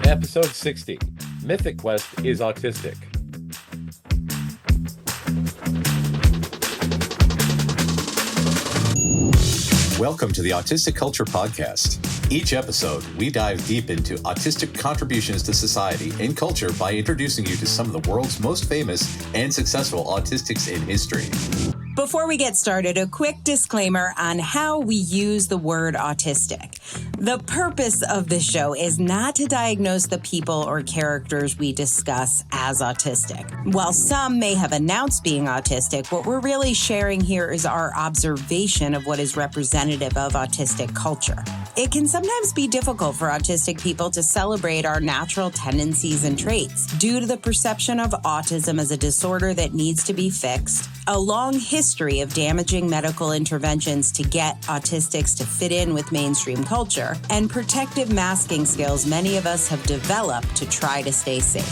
Episode 60, Mythic Quest is autistic. Welcome to the Autistic Culture Podcast. Each episode, we dive deep into autistic contributions to society and culture by introducing you to some of the world's most famous and successful autistics in history. Before we get started, a quick disclaimer on how we use the word autistic. The purpose of this show is not to diagnose the people or characters we discuss as autistic. While some may have announced being autistic, what we're really sharing here is our observation of what is representative of autistic culture. It can sometimes be difficult for autistic people to celebrate our natural tendencies and traits due to the perception of autism as a disorder that needs to be fixed, a long history of damaging medical interventions to get autistics to fit in with mainstream culture, and protective masking skills many of us have developed to try to stay safe.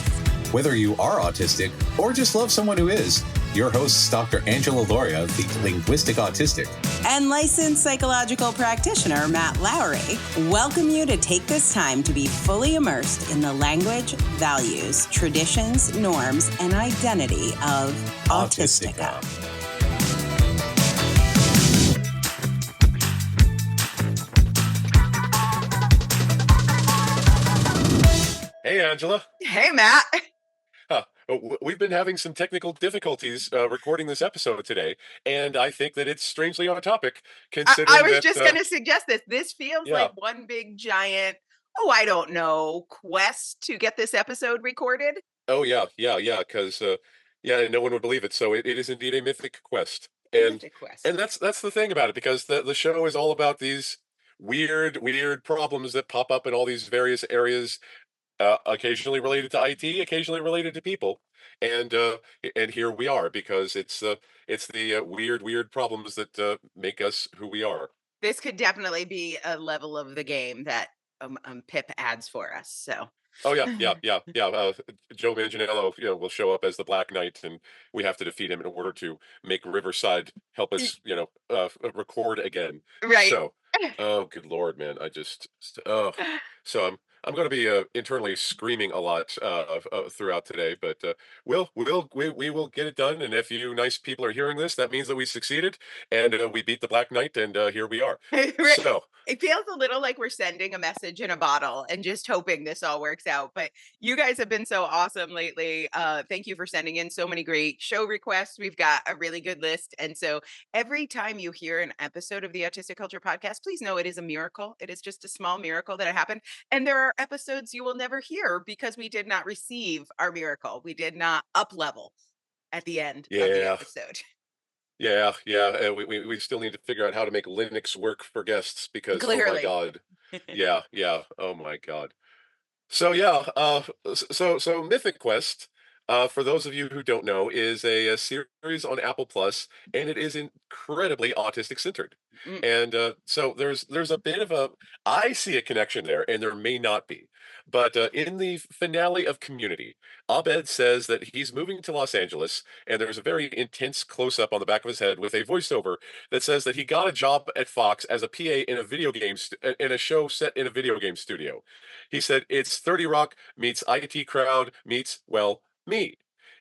Whether you are autistic or just love someone who is, your hosts, Dr. Angela Lauria, the linguistic autistic, and licensed psychological practitioner Matt Lowry, welcome you to take this time to be fully immersed in the language, values, traditions, norms, and identity of Autistica. Hey, Angela. Hey, Matt. We've been having some technical difficulties recording this episode today, and I think that it's strangely on topic, considering I was that, just going to suggest this. This feels yeah. like one big giant, I don't know, quest to get this episode recorded. Oh, yeah, because, no one would believe it. So it is indeed a mythic quest. And Mythic Quest. and that's the thing about it, because the show is all about these weird problems that pop up in all these various areas, occasionally related to IT, occasionally related to people, and here we are, because it's the weird problems that make us who we are. This could definitely be a level of the game that Pip adds for us. So. Oh yeah. Joe Manganiello, will show up as the Black Knight, and we have to defeat him in order to make Riverside help us, record again. Right. So, oh, good Lord, man, so I'm going to be internally screaming a lot throughout today, but we will get it done. And if you nice people are hearing this, that means that we succeeded, and we beat the Black Knight, and here we are. Right. So it feels a little like we're sending a message in a bottle and just hoping this all works out. But you guys have been so awesome lately. Thank you for sending in so many great show requests. We've got a really good list. And so every time you hear an episode of the Autistic Culture Podcast, please know it is a miracle. It is just a small miracle that it happened. And there are episodes you will never hear because we did not receive our miracle. We did not up level at the end of the episode. Yeah. We still need to figure out how to make Linux work for guests, because Clearly. Oh my God. Yeah. Oh my God. So yeah, so Mythic Quest, for those of you who don't know, is a series on Apple Plus, and it is incredibly autistic centered. Mm. And so there's a bit of I see a connection there, and there may not be. But in the finale of Community, Abed says that he's moving to Los Angeles, and there's a very intense close-up on the back of his head with a voiceover that says that he got a job at Fox as a PA in a video game in a show set in a video game studio. He said it's 30 Rock meets IT Crowd meets, well, me.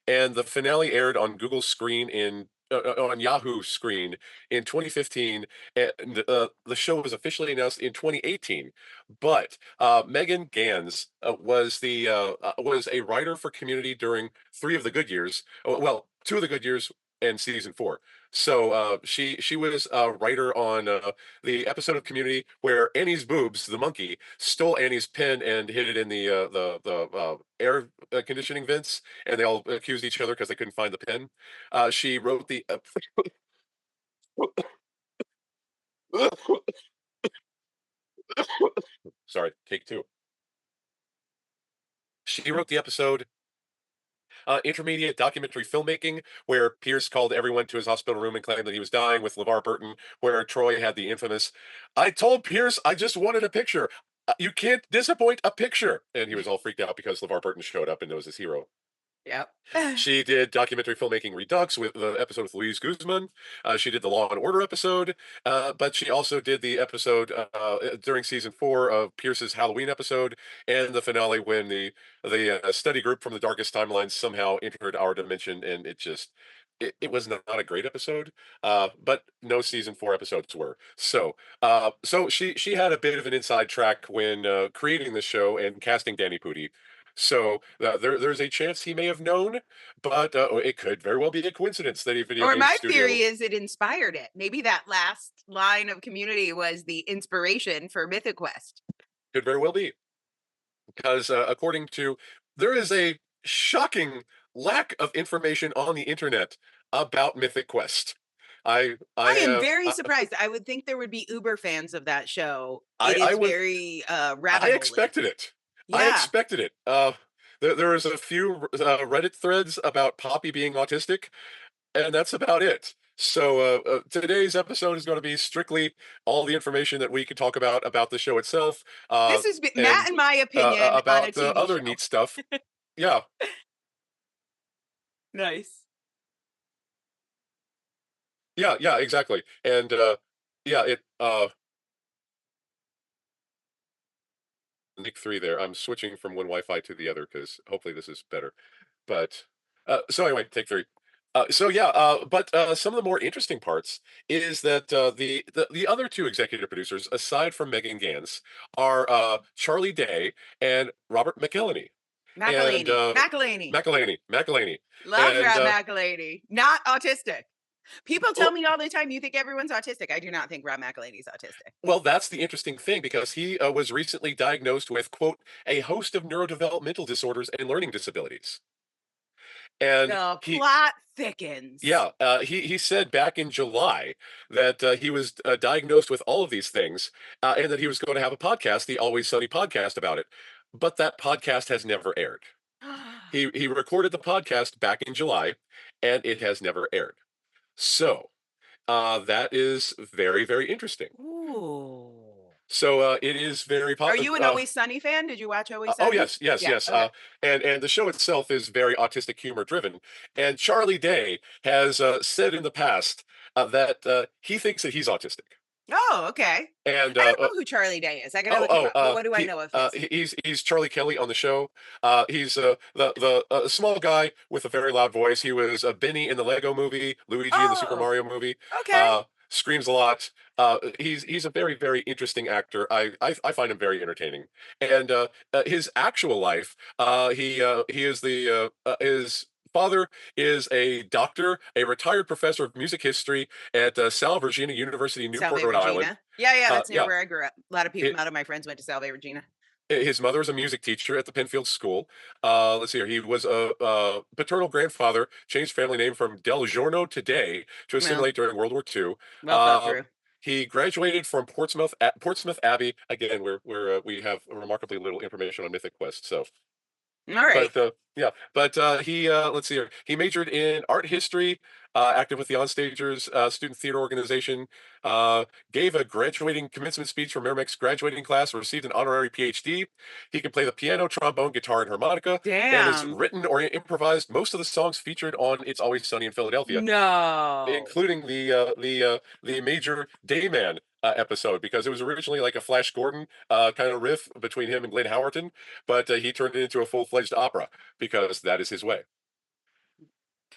And the finale aired on Google's screen on Yahoo screen in 2015, and the show was officially announced in 2018. But Megan Gans was a writer for Community during 3 of the good years. Well, 2 of the good years and season 4. So she was a writer on the episode of Community where Annie's boobs, the monkey, stole Annie's pen and hid it in the air conditioning vents, and they all accused each other because they couldn't find the pen. She wrote the sorry, take 2. She wrote the episode intermediate documentary filmmaking, where Pierce called everyone to his hospital room and claimed that he was dying, with LeVar Burton, where Troy had the infamous, "I told Pierce I just wanted a picture. You can't disappoint a picture." And he was all freaked out because LeVar Burton showed up and was his hero. Yep. She did documentary filmmaking Redux with the episode with Luis Guzman. She did the Law and Order episode, but she also did the episode during season 4 of Pierce's Halloween episode, and the finale when the study group from the Darkest Timelines somehow entered our dimension, and it was not a great episode, but no season 4 episodes were. So she had a bit of an inside track when creating the show and casting Danny Pudi. So there's a chance he may have known, but it could very well be a coincidence that a video Or game my studio theory is it inspired it. Maybe that last line of Community was the inspiration for Mythic Quest. could very well be, because according to there is a shocking lack of information on the internet about Mythic Quest. I am very surprised. I would think there would be Uber fans of that show. It I is would very I rabbit hole-y. expected it. I Yeah. expected it. There was a few Reddit threads about Poppy being autistic, and that's about it. So today's episode is going to be strictly all the information that we could talk about the show itself, This is Matt and and my opinion on a about TV other show. neat stuff. Yeah, Nice. yeah, exactly. And yeah, it Nick 3 there. I'm switching from one Wi-Fi to the other because hopefully this is better. But so anyway, take 3. So yeah, but some of the more interesting parts is that the other 2 executive producers, aside from Megan Gans, are Charlie Day and Robert McElhenney. And McElhaney. McElhenney. Love And Rob McElhaney. Not autistic. People tell me all the time, you think everyone's autistic. I do not think Rob McElhaney's autistic. well, that's the interesting thing because he was recently diagnosed with, quote, a host of neurodevelopmental disorders and learning disabilities. And The he plot thickens. Yeah, he said back in July that he was diagnosed with all of these things, and that he was going to have a podcast, the Always Sunny podcast, about it. But that podcast has never aired. He recorded the podcast back in July, and it has never aired. So that is very, very interesting. Ooh. So it is very Are popular. you an Always Sunny fan? Did you watch Always Oh Sunny? yes, yes, Yeah, yes. okay. And the show itself is very autistic humor driven. And Charlie Day has said in the past that he thinks that he's autistic. Oh, okay. And I don't know who Charlie Day is. I gotta look him up. But what do I know of his? he's Charlie Kelly on the show. He's the small guy with a very loud voice. He was Benny in the Lego Movie, Luigi in the Super Oh, Mario movie. okay. Screams a lot. He's a very, very interesting actor. I find him very entertaining. And his actual life, he is his father is a doctor, a retired professor of music history at Sal Virginia University, Newport, Salve Rhode Island. Regina. Yeah, that's near Yeah, where I grew up. A lot of people, it, a lot of my friends went to Salve Regina. his mother is a music teacher at the Penfield School. Let's see here. He was a paternal grandfather, changed family name from Del Giorno to Day to Well, assimilate during World War II. well thought Uh, through. he graduated from Portsmouth Abbey. Again, we have remarkably little information on Mythic Quest. So, All right. but yeah, but he let's see here. He majored in art history, active with the Onstagers student theater organization, gave a graduating commencement speech for Merrimack's graduating class, received an honorary PhD. He can play the piano, trombone, guitar, and harmonica, and has Damn. written or improvised most of the songs featured on It's Always Sunny in Philadelphia, No. including the Major Dayman episode, because it was originally like a Flash Gordon kind of riff between him and Glenn Howerton, but he turned it into a full-fledged opera because that is his way.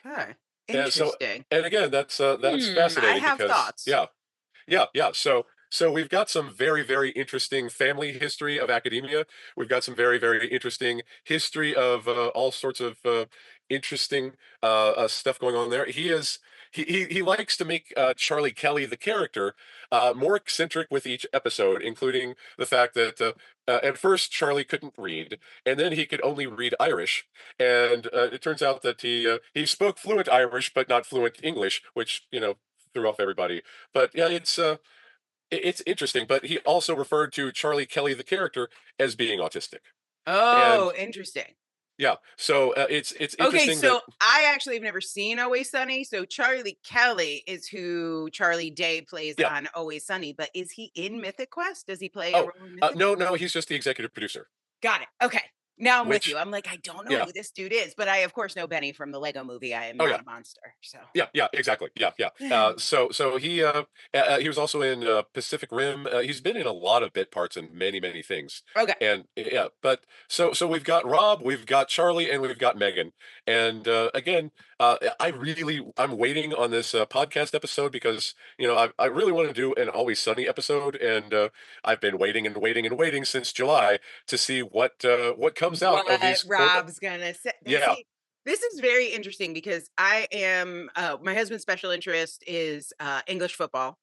Okay. And so, Interesting. and again, that's I fascinating have because thoughts. yeah. So we've got some very, very interesting family history of academia. We've got some very, very interesting history of all sorts of interesting stuff going on there. He likes to make Charlie Kelly, the character, more eccentric with each episode, including the fact that at first Charlie couldn't read, and then he could only read Irish, and it turns out that he spoke fluent Irish but not fluent English, which threw off everybody. But yeah, it's interesting. But he also referred to Charlie Kelly, the character, as being autistic, Oh, and interesting. yeah, so it's Okay, interesting so that I actually have never seen Always Sunny. So Charlie Kelly is who Charlie Day plays yeah. on Always Sunny, but is he in Mythic Quest? Does he play a Oh, role in Mythic? no, he's just the executive producer. Got it. Okay. Now I'm with you. which I'm like, I don't know yeah. who this dude is, but I of course know Benny from the Lego movie. I am Oh, not yeah. a monster. So Yeah, yeah, exactly. Yeah, yeah. So he was also in Pacific Rim. He's been in a lot of bit parts and many many things. okay. And yeah, but so we've got Rob, we've got Charlie, and we've got Megan. And again, I'm waiting on this podcast episode because I really want to do an Always Sunny episode, and I've been waiting and waiting and waiting since July to see what comes out of What these quote. Rob's gonna say. Yeah. See, this is very interesting because I am my husband's special interest is English football.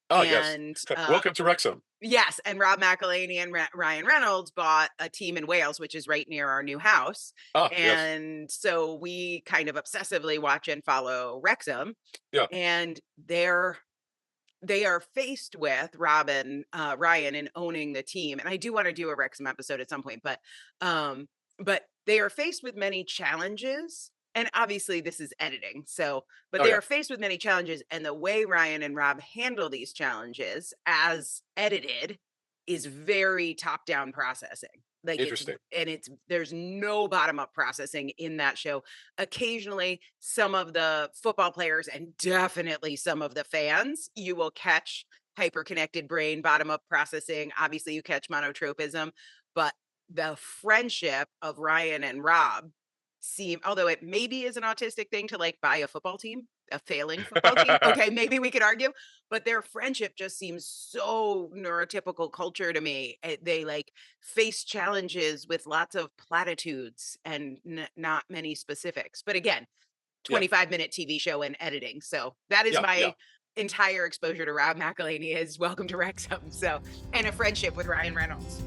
Oh yes. And Welcome to Wrexham. yes, and Rob McElhaney and Ryan Reynolds bought a team in Wales, which is right near our new house. Ah, yes. And so we kind of obsessively watch and follow Wrexham. Yeah. And they are faced with Robin, Ryan in owning the team. And I do want to do a Wrexham episode at some point, but they are faced with many challenges. And obviously this is editing. So, but Oh they yeah. are faced with many challenges. And the way Ryan and Rob handle these challenges as edited is very top-down processing. Like Interesting. it's there's no bottom-up processing in that show. Occasionally, some of the football players and definitely some of the fans, you will catch hyper-connected brain, bottom-up processing. Obviously, you catch monotropism, but the friendship of Ryan and Rob although it maybe is an autistic thing to like buy a football team, a failing football team. Okay, maybe we could argue, but their friendship just seems so neurotypical culture to me. They like face challenges with lots of platitudes and not many specifics. But again, Yeah. 25-minute TV show and editing. So that is Yeah. Yeah. my entire exposure to Rob McElhaney is Welcome to Wrexham. So, and a friendship with Ryan Reynolds.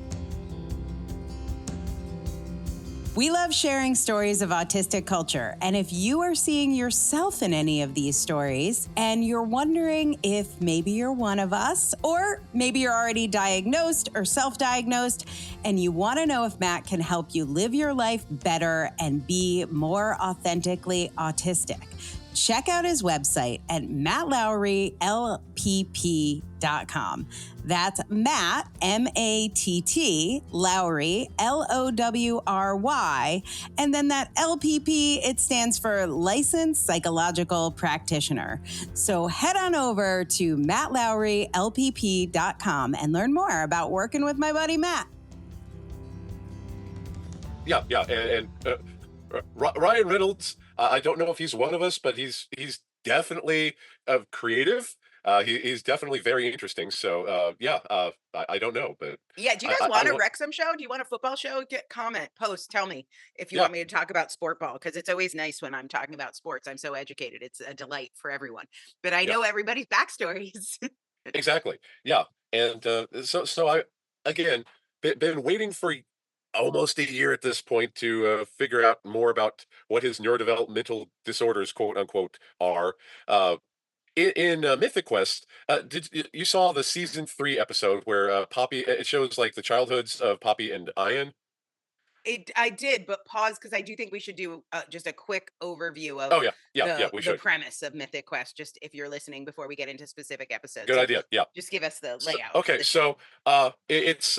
We love sharing stories of autistic culture. And if you are seeing yourself in any of these stories and you're wondering if maybe you're one of us, or maybe you're already diagnosed or self-diagnosed, and you want to know if Matt can help you live your life better and be more authentically autistic, check out his website at mattlowrylpp.com. That's Matt, M-A-T-T, Lowry, L-O-W-R-Y. And then that LPP, it stands for Licensed Psychological Practitioner. So head on over to mattlowrylpp.com and learn more about working with my buddy Matt. Yeah. Yeah. And Ryan Reynolds, I don't know if he's one of us, but he's definitely creative. He's definitely very interesting. So yeah, I don't know, but Yeah, do you I, guys want I a want. Wrexham show? Do you want a football show? Comment, post, tell me if you Yeah. want me to talk about sport ball because it's always nice when I'm talking about sports. I'm so educated. It's a delight for everyone. But I Yeah. know everybody's backstories. Exactly. Yeah. And so I again been waiting for almost a year at this point to figure out more about what his neurodevelopmental disorders, quote unquote, are. Uh, in Mythic Quest, you saw the season 3 episode where Poppy? It shows like the childhoods of Poppy and Ian. I did, but pause because I do think we should do just a quick overview of Oh yeah, yeah, yeah. We the should. premise of Mythic Quest, just if you're listening before we get into specific episodes. Good So idea. Yeah. just give us the So, layout of okay, the show. so it's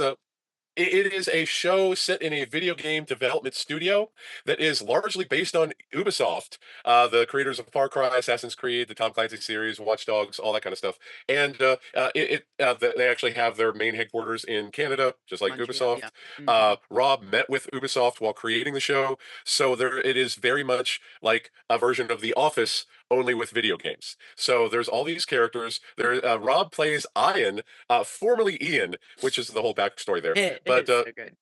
it is a show set in a video game development studio that is largely based on Ubisoft, the creators of Far Cry, Assassin's Creed, the Tom Clancy series, Watch Dogs, all that kind of stuff. And they actually have their main headquarters in Canada, just like Montreal, yeah. Ubisoft. Mhm. Rob met with Ubisoft while creating the show, so there it is very much like a version of The Office, only with video games. So there's all these characters. Rob plays Ian, formerly Ian, which is the whole backstory there. But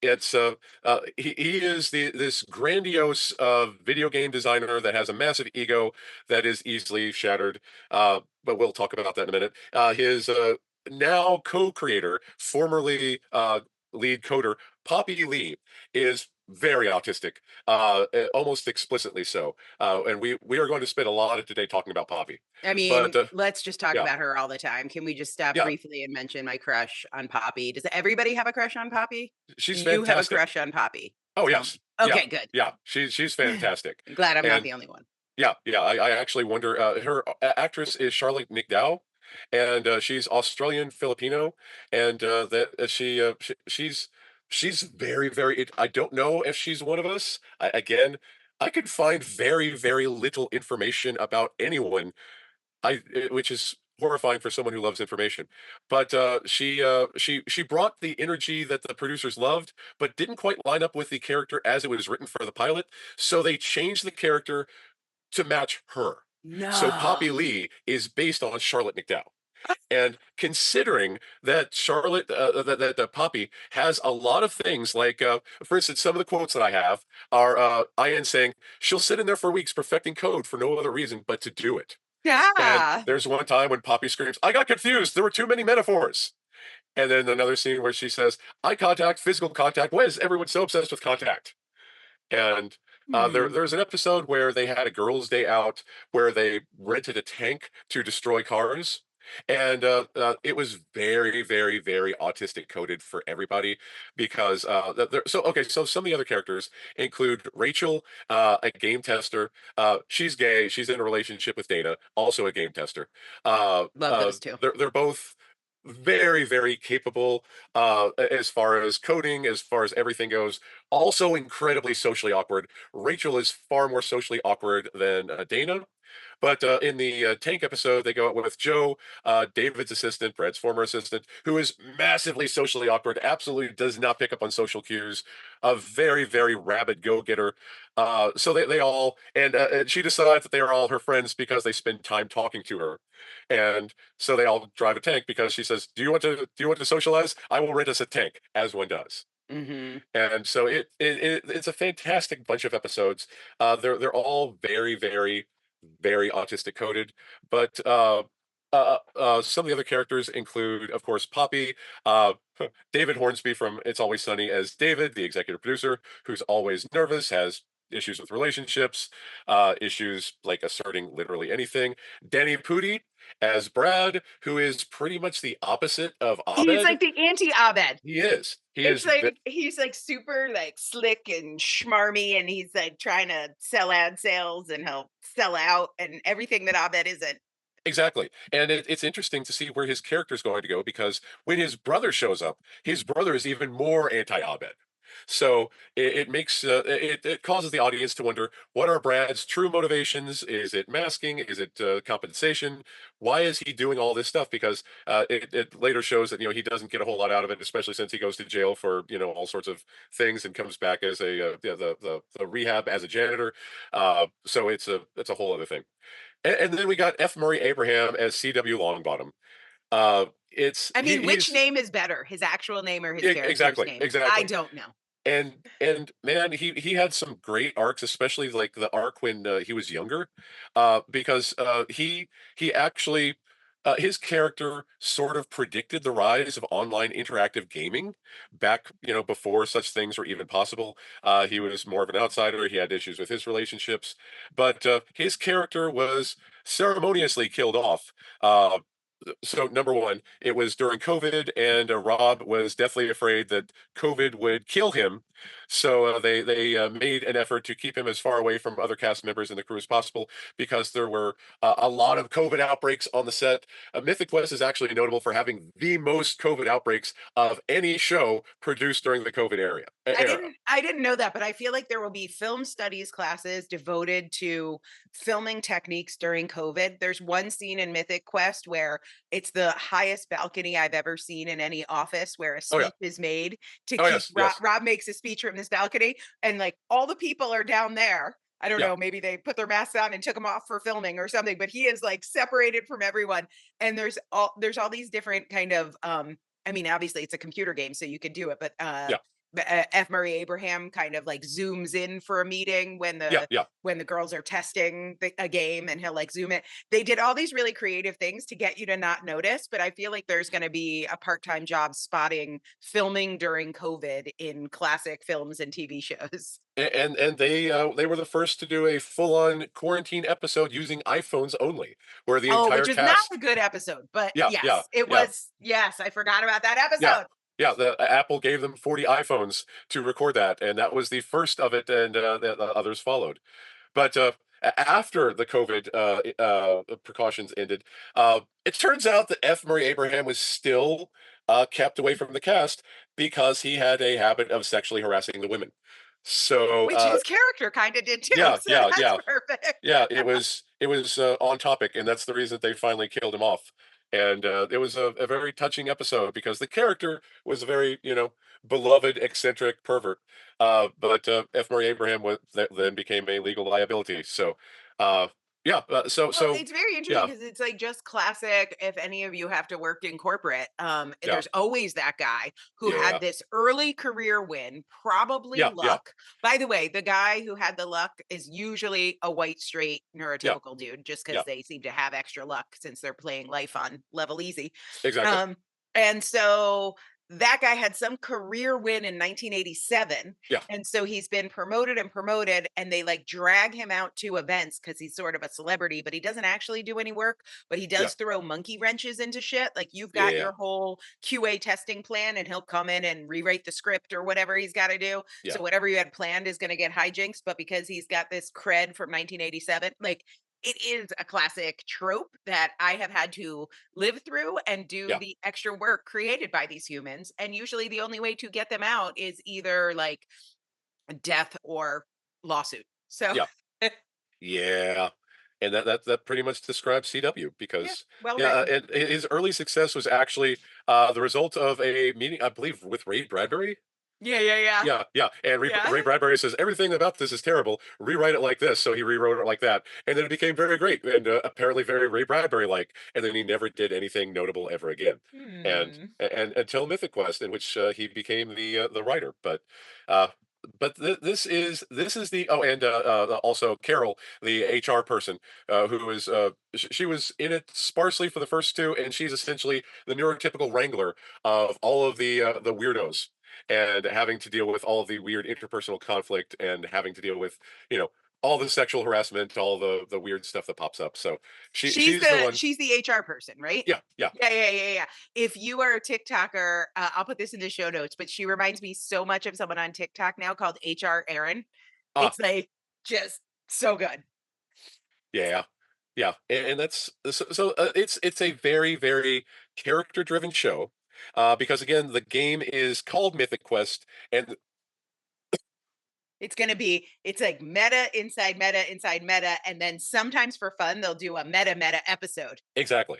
It's so good. he is this grandiose video game designer that has a massive ego that is easily shattered. But we'll talk about that in a minute. His now co-creator, formerly lead coder, Poppy Lee, is very autistic, almost explicitly so. And we are going to spend a lot of today talking about Poppy. I But mean, let's just talk yeah, about her all the time. Can we just stop yeah, briefly and mention my crush on Poppy? Does everybody have a crush on Poppy? she's You have a fantastic. crush on Poppy. Oh Tell me. yes, yeah, Okay, good. yeah. She's fantastic. Glad I'm not And the only one. yeah, yeah. I actually wonder. Her actress is Charlotte Nicdao, and she's Australian Filipino, and that she's she's very, very. I don't know if she's one of us. Again, I could find very, very little information about anyone. Which is horrifying for someone who loves information. But she brought the energy that the producers loved, but didn't quite line up with the character as it was written for the pilot. So they changed the character to match her. So No. Poppy Lee is based on Charlotte Nicdao. And considering that Charlotte, that Poppy has a lot of things like, for instance, some of the quotes that I have are Ian saying she'll sit in there for weeks perfecting code for no other reason but to do it. And Yeah. there's one time when Poppy screams, "I got confused. There were too many metaphors." And then another scene where she says, "Eye contact, physical contact. Why is everyone so obsessed with contact?" And Hmm. there's an episode where they had a girls' day out where they rented a tank to destroy cars. And it was very, very, very autistic coded for everybody because so some of the other characters include Rachel, a game tester. She's gay. She's in a relationship with Dana, also a game tester. Love those two. They're both very, very capable as far as coding, as far as everything goes. Also incredibly socially awkward. Rachel is far more socially awkward than Dana. But in the tank episode, they go out with Joe, David's assistant, Brad's former assistant, who is massively socially awkward, absolutely does not pick up on social cues, a very, very rabid go-getter. So they all, and she decides that they are all her friends because they spend time talking to her. And so they all drive a tank because she says, do you want to socialize? I will rent us a tank, as one does. Hmm. And so it's a fantastic bunch of episodes. They're all very, very, very autistic coded, but some of the other characters include, of course, Poppy, uh, David Hornsby from It's Always Sunny as David, the executive producer, who's always nervous, has issues with relationships, issues like asserting literally anything. Danny Pudi as Brad, who is pretty much the opposite of He's Abed. like the anti-Abed. He is. He It's is. like he's like super like slick and schmarmy, and he's like trying to sell ad sales, and he'll sell out and everything that Abed isn't. Exactly. And it's interesting to see where his character is going to go because when his brother shows up, his brother is even more anti-Abed. So it makes it causes the audience to wonder, what are Brad's true motivations? Is it masking? Is it compensation? Why is he doing all this stuff? Because it later shows that he doesn't get a whole lot out of it, especially since he goes to jail for all sorts of things and comes back as the rehab as a janitor. So it's a whole other thing. And then we got F. Murray Abraham as C.W. Longbottom. It's I mean, which he's name is better, his actual name or his character's exactly, name? I exactly. don't know. And man, he had some great arcs, especially like the arc when he was younger, because he actually his character sort of predicted the rise of online interactive gaming back, before such things were even possible. He was more of an outsider. He had issues with his relationships, but his character was ceremoniously killed off. So number one, it was during COVID, and Rob was deathly afraid that COVID would kill him. So they made an effort to keep him as far away from other cast members and the crew as possible because there were a lot of COVID outbreaks on the set. Mythic Quest is actually notable for having the most COVID outbreaks of any show produced during the COVID era. I didn't know that, but I feel like there will be film studies classes devoted to filming techniques during COVID. There's one scene in Mythic Quest where it's the highest balcony I've ever seen in any office, where a Oh yeah. speech is made to Oh keep yes. Yes. Rob makes a speech from this balcony, and like all the people are down there. I don't Yeah. know, maybe they put their masks on and took them off for filming or something, but he is like separated from everyone. And there's all these different kind of I mean, obviously it's a computer game, so you could do it, but Yeah. F. Murray Abraham kind of like zooms in for a meeting when Yeah. the Yeah. when the girls are testing a game, and he'll like zoom in. They did all these really creative things to get you to not notice, but I feel like there's going to be a part-time job spotting filming during COVID in classic films and TV shows. And they were the first to do a full-on quarantine episode using iPhones only, where the Oh, entire which is not cast. a good episode, but Yeah. Yeah. yes, it Yeah. was. Yes, I forgot about that Yeah. episode. Yeah, the Apple gave them 40 iPhones to record that, and that was the first of it, and the others followed. But after the COVID precautions ended, it turns out that F. Murray Abraham was still kept away from the cast because he had a habit of sexually harassing the women. So Which his character kind of did too. yeah, So yeah, that's yeah. perfect. Yeah, it was on topic, and that's the reason they finally killed him off. And it was a very touching episode because the character was a very beloved eccentric pervert. But F. Murray Abraham then became a legal liability. So uh, yeah, Well, it's very interesting yeah, because it's like just classic. If any of you have to work in corporate, yeah, there's always that guy who had yeah, this early career win, probably yeah, yeah, luck. By the way, the guy who had the luck is usually a white, straight, yeah, neurotypical dude, just because yeah, they seem to have extra luck since they're playing life on level easy. exactly. Um, and so that guy had some career win in 1987, Yeah, and so he's been promoted and promoted, and they like drag him out to events because he's sort of a celebrity, but he doesn't actually do any work, but he yeah, does throw monkey wrenches into shit. Like you've got yeah, your whole QA testing plan, and he'll come in and rewrite the script or whatever he's got to do. yeah, So whatever you had planned is going to get hijinks, but because he's got this cred from 1987, like it is a classic trope that I have had to live through and do yeah, the extra work created by these humans. And usually the only way to get them out is either like death or lawsuit. So yeah. Yeah, and that pretty much describes CW yeah, because well yeah, written. and his early success was actually the result of a meeting, I believe, with Ray Bradbury. Yeah, yeah, yeah. Yeah, yeah, and Yeah. Ray Bradbury says everything about this is terrible. Rewrite it like this, so he rewrote it like that, and then it became very great and apparently very Ray Bradbury like. And then he never did anything notable ever again, Hmm. and until Mythic Quest, in which he became the writer. Uh, this is the and also Carol, the HR person, who is she was in it sparsely for the first two, and she's essentially the neurotypical wrangler of all of the weirdos and having to deal with all of the weird interpersonal conflict and having to deal with you know all the sexual harassment, all the weird stuff that pops up. So she's the one. She's the HR person, right? Yeah, yeah. Yeah, yeah, yeah, yeah. If you are a TikToker, I'll put this in the show notes, but she reminds me so much of someone on TikTok now called HR Aaron. Ah, It's like just so good. yeah, yeah. And that's it's a very very character driven show. Because again, the game is called Mythic Quest, and It's gonna be it's like meta inside meta, and then sometimes for fun, they'll do a meta episode. exactly,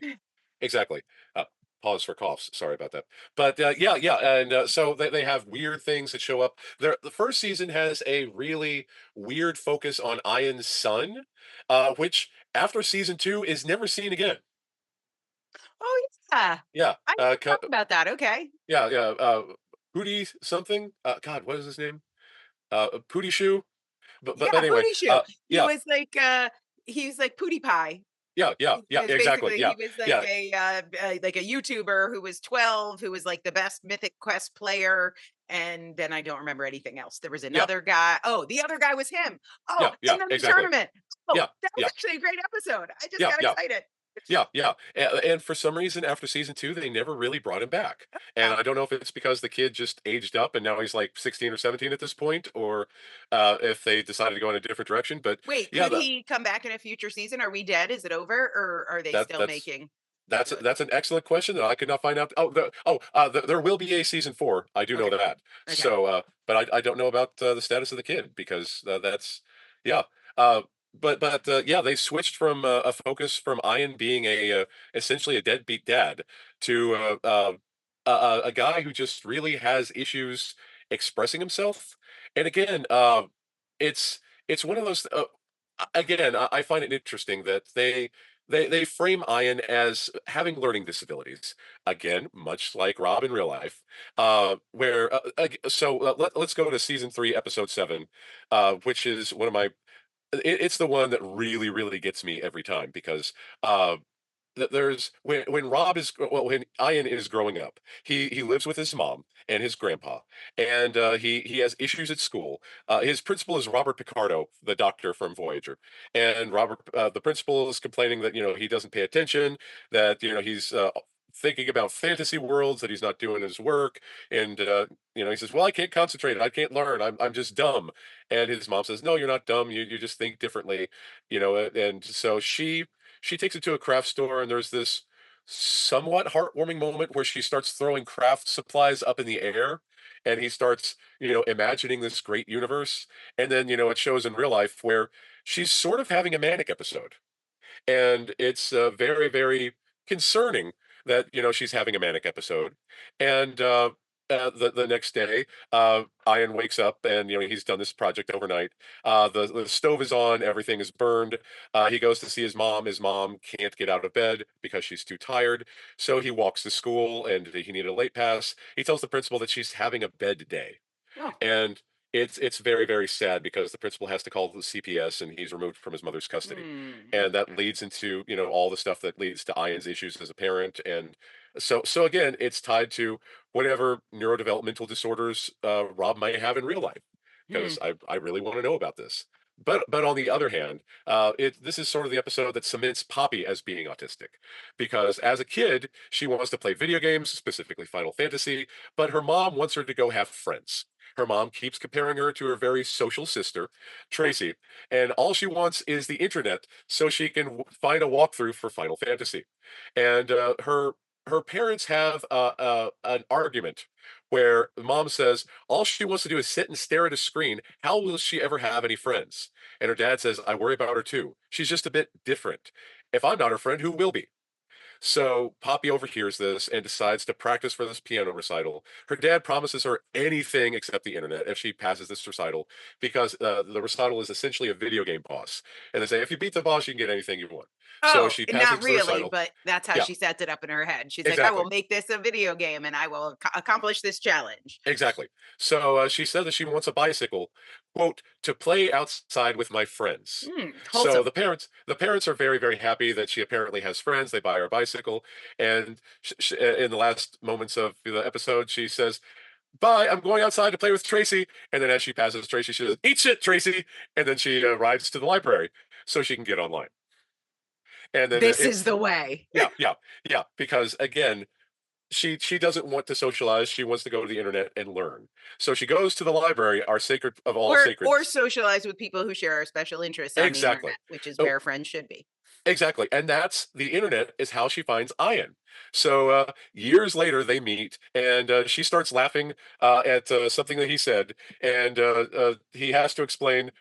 exactly. Uh, Pause for coughs. Sorry about that. But yeah, yeah, and so they have weird things that show up. The first season has a really weird focus on Ian's son, which after season two is never seen again. Oh yeah. Yeah, I never thought about that. Okay. yeah, yeah. Pootie something. God, what is his name? Pootie Shoe. But Yeah, anyway, Booty Shoe. yeah, He was like Pootie Pie. yeah, yeah, yeah, Because exactly. basically Yeah, he was yeah, like a YouTuber who was 12, who was like the best Mythic Quest player, and then I don't remember anything else. There was yeah, another guy. Oh, the other guy was him. Oh, yeah, yeah, and then the exactly. tournament. Oh, Yeah, that was yeah, actually a great episode. I just yeah, got yeah. excited. Yeah, yeah, and for some reason, after season 2, they never really brought him back, and Yeah. I don't know if it's because the kid just aged up and now he's, like, 16 or 17 at this point, or, if they decided to go in a different direction, but Wait, yeah, could he come back in a future season? Are we dead? Is it over, or are they that still that's making that's good? that's an excellent question that I could not find out. There will be a season 4, I do know Okay, that. okay. So, but I don't know about, the status of the kid because, that's yeah, uh, yeah, they switched from, a focus from Ian being essentially a deadbeat dad to, a guy who just really has issues expressing himself. And again, it's it's one of those, again, I find it interesting that they frame Ian as having learning disabilities. Again, much like Rob in real life, where let's go to season 3, episode 7, which is one of my. It's the one that really really gets me every time because uh, there's when Rob is when Ian is growing up, he lives with his mom and his grandpa, and he has issues at school. His principal is Robert Picardo, the doctor from Voyager, and the principal is complaining that he doesn't pay attention, that he's thinking about fantasy worlds, that he's not doing his work, and he says, "Well, I can't concentrate, I can't learn, I'm just dumb," and his mom says, "No, you're not dumb, you just think differently," and so she takes it to a craft store, and there's this somewhat heartwarming moment where she starts throwing craft supplies up in the air and he starts, imagining this great universe. And then, it shows in real life where she's sort of having a manic episode. And it's very, very concerning that she's having a manic episode. And the next day, Ian wakes up and he's done this project overnight. The stove is on, everything is burned. He goes to see his mom. His mom can't get out of bed because she's too tired. So he walks to school and he needed a late pass. He tells the principal that she's having a bed day. Oh. And it's very, very sad because the principal has to call the CPS and he's removed from his mother's custody. And that Okay. leads into, all the stuff that leads to Ian's issues as a parent. And so again, it's tied to whatever neurodevelopmental disorders Rob might have in real life. Hmm. Because I really want to know about this. But on the other hand, this is sort of the episode that cements Poppy as being autistic, because as a kid she wants to play video games, specifically Final Fantasy, but her mom wants her to go have friends. Her mom keeps comparing her to her very social sister, Tracy, and all she wants is the internet so she can find a walkthrough for Final Fantasy. And her parents have an argument where mom says all she wants to do is sit and stare at a screen. How will she ever have any friends? And her dad says, I worry about her too. She's just a bit different. If I'm not her friend, who will be? So Poppy overhears this and decides to practice for this piano recital. Her dad promises her anything except the internet if she passes this recital, because the recital is essentially a video game boss. And they say, if you beat the boss, you can get anything you want. So Oh, she not passes the really, recital. but that's how Yeah, she sets it up in her head. She's like, I will exactly. make this a video game and I will accomplish this challenge. Exactly. So she said that she wants a bicycle, quote, to play outside with my friends. So Wholesome. the parents are very, very happy that she apparently has friends. They buy her a bicycle, and in the last moments of the episode, she says, "Bye, I'm going outside to play with Tracy." And then as she passes Tracy, she says, "Eat shit, Tracy," and then she rides to the library so she can get online. And then This is the way. yeah, yeah, yeah, because again, she doesn't want to socialize. She wants to go to the internet and learn. So she goes to the library, our sacred of all Or sacreds. socialize with people who share our special interests on the Exactly. internet, which is Oh, where friends should be. exactly. And that's the internet is how she finds Ian. So years later, they meet, and she starts laughing at something that he said, and he has to explain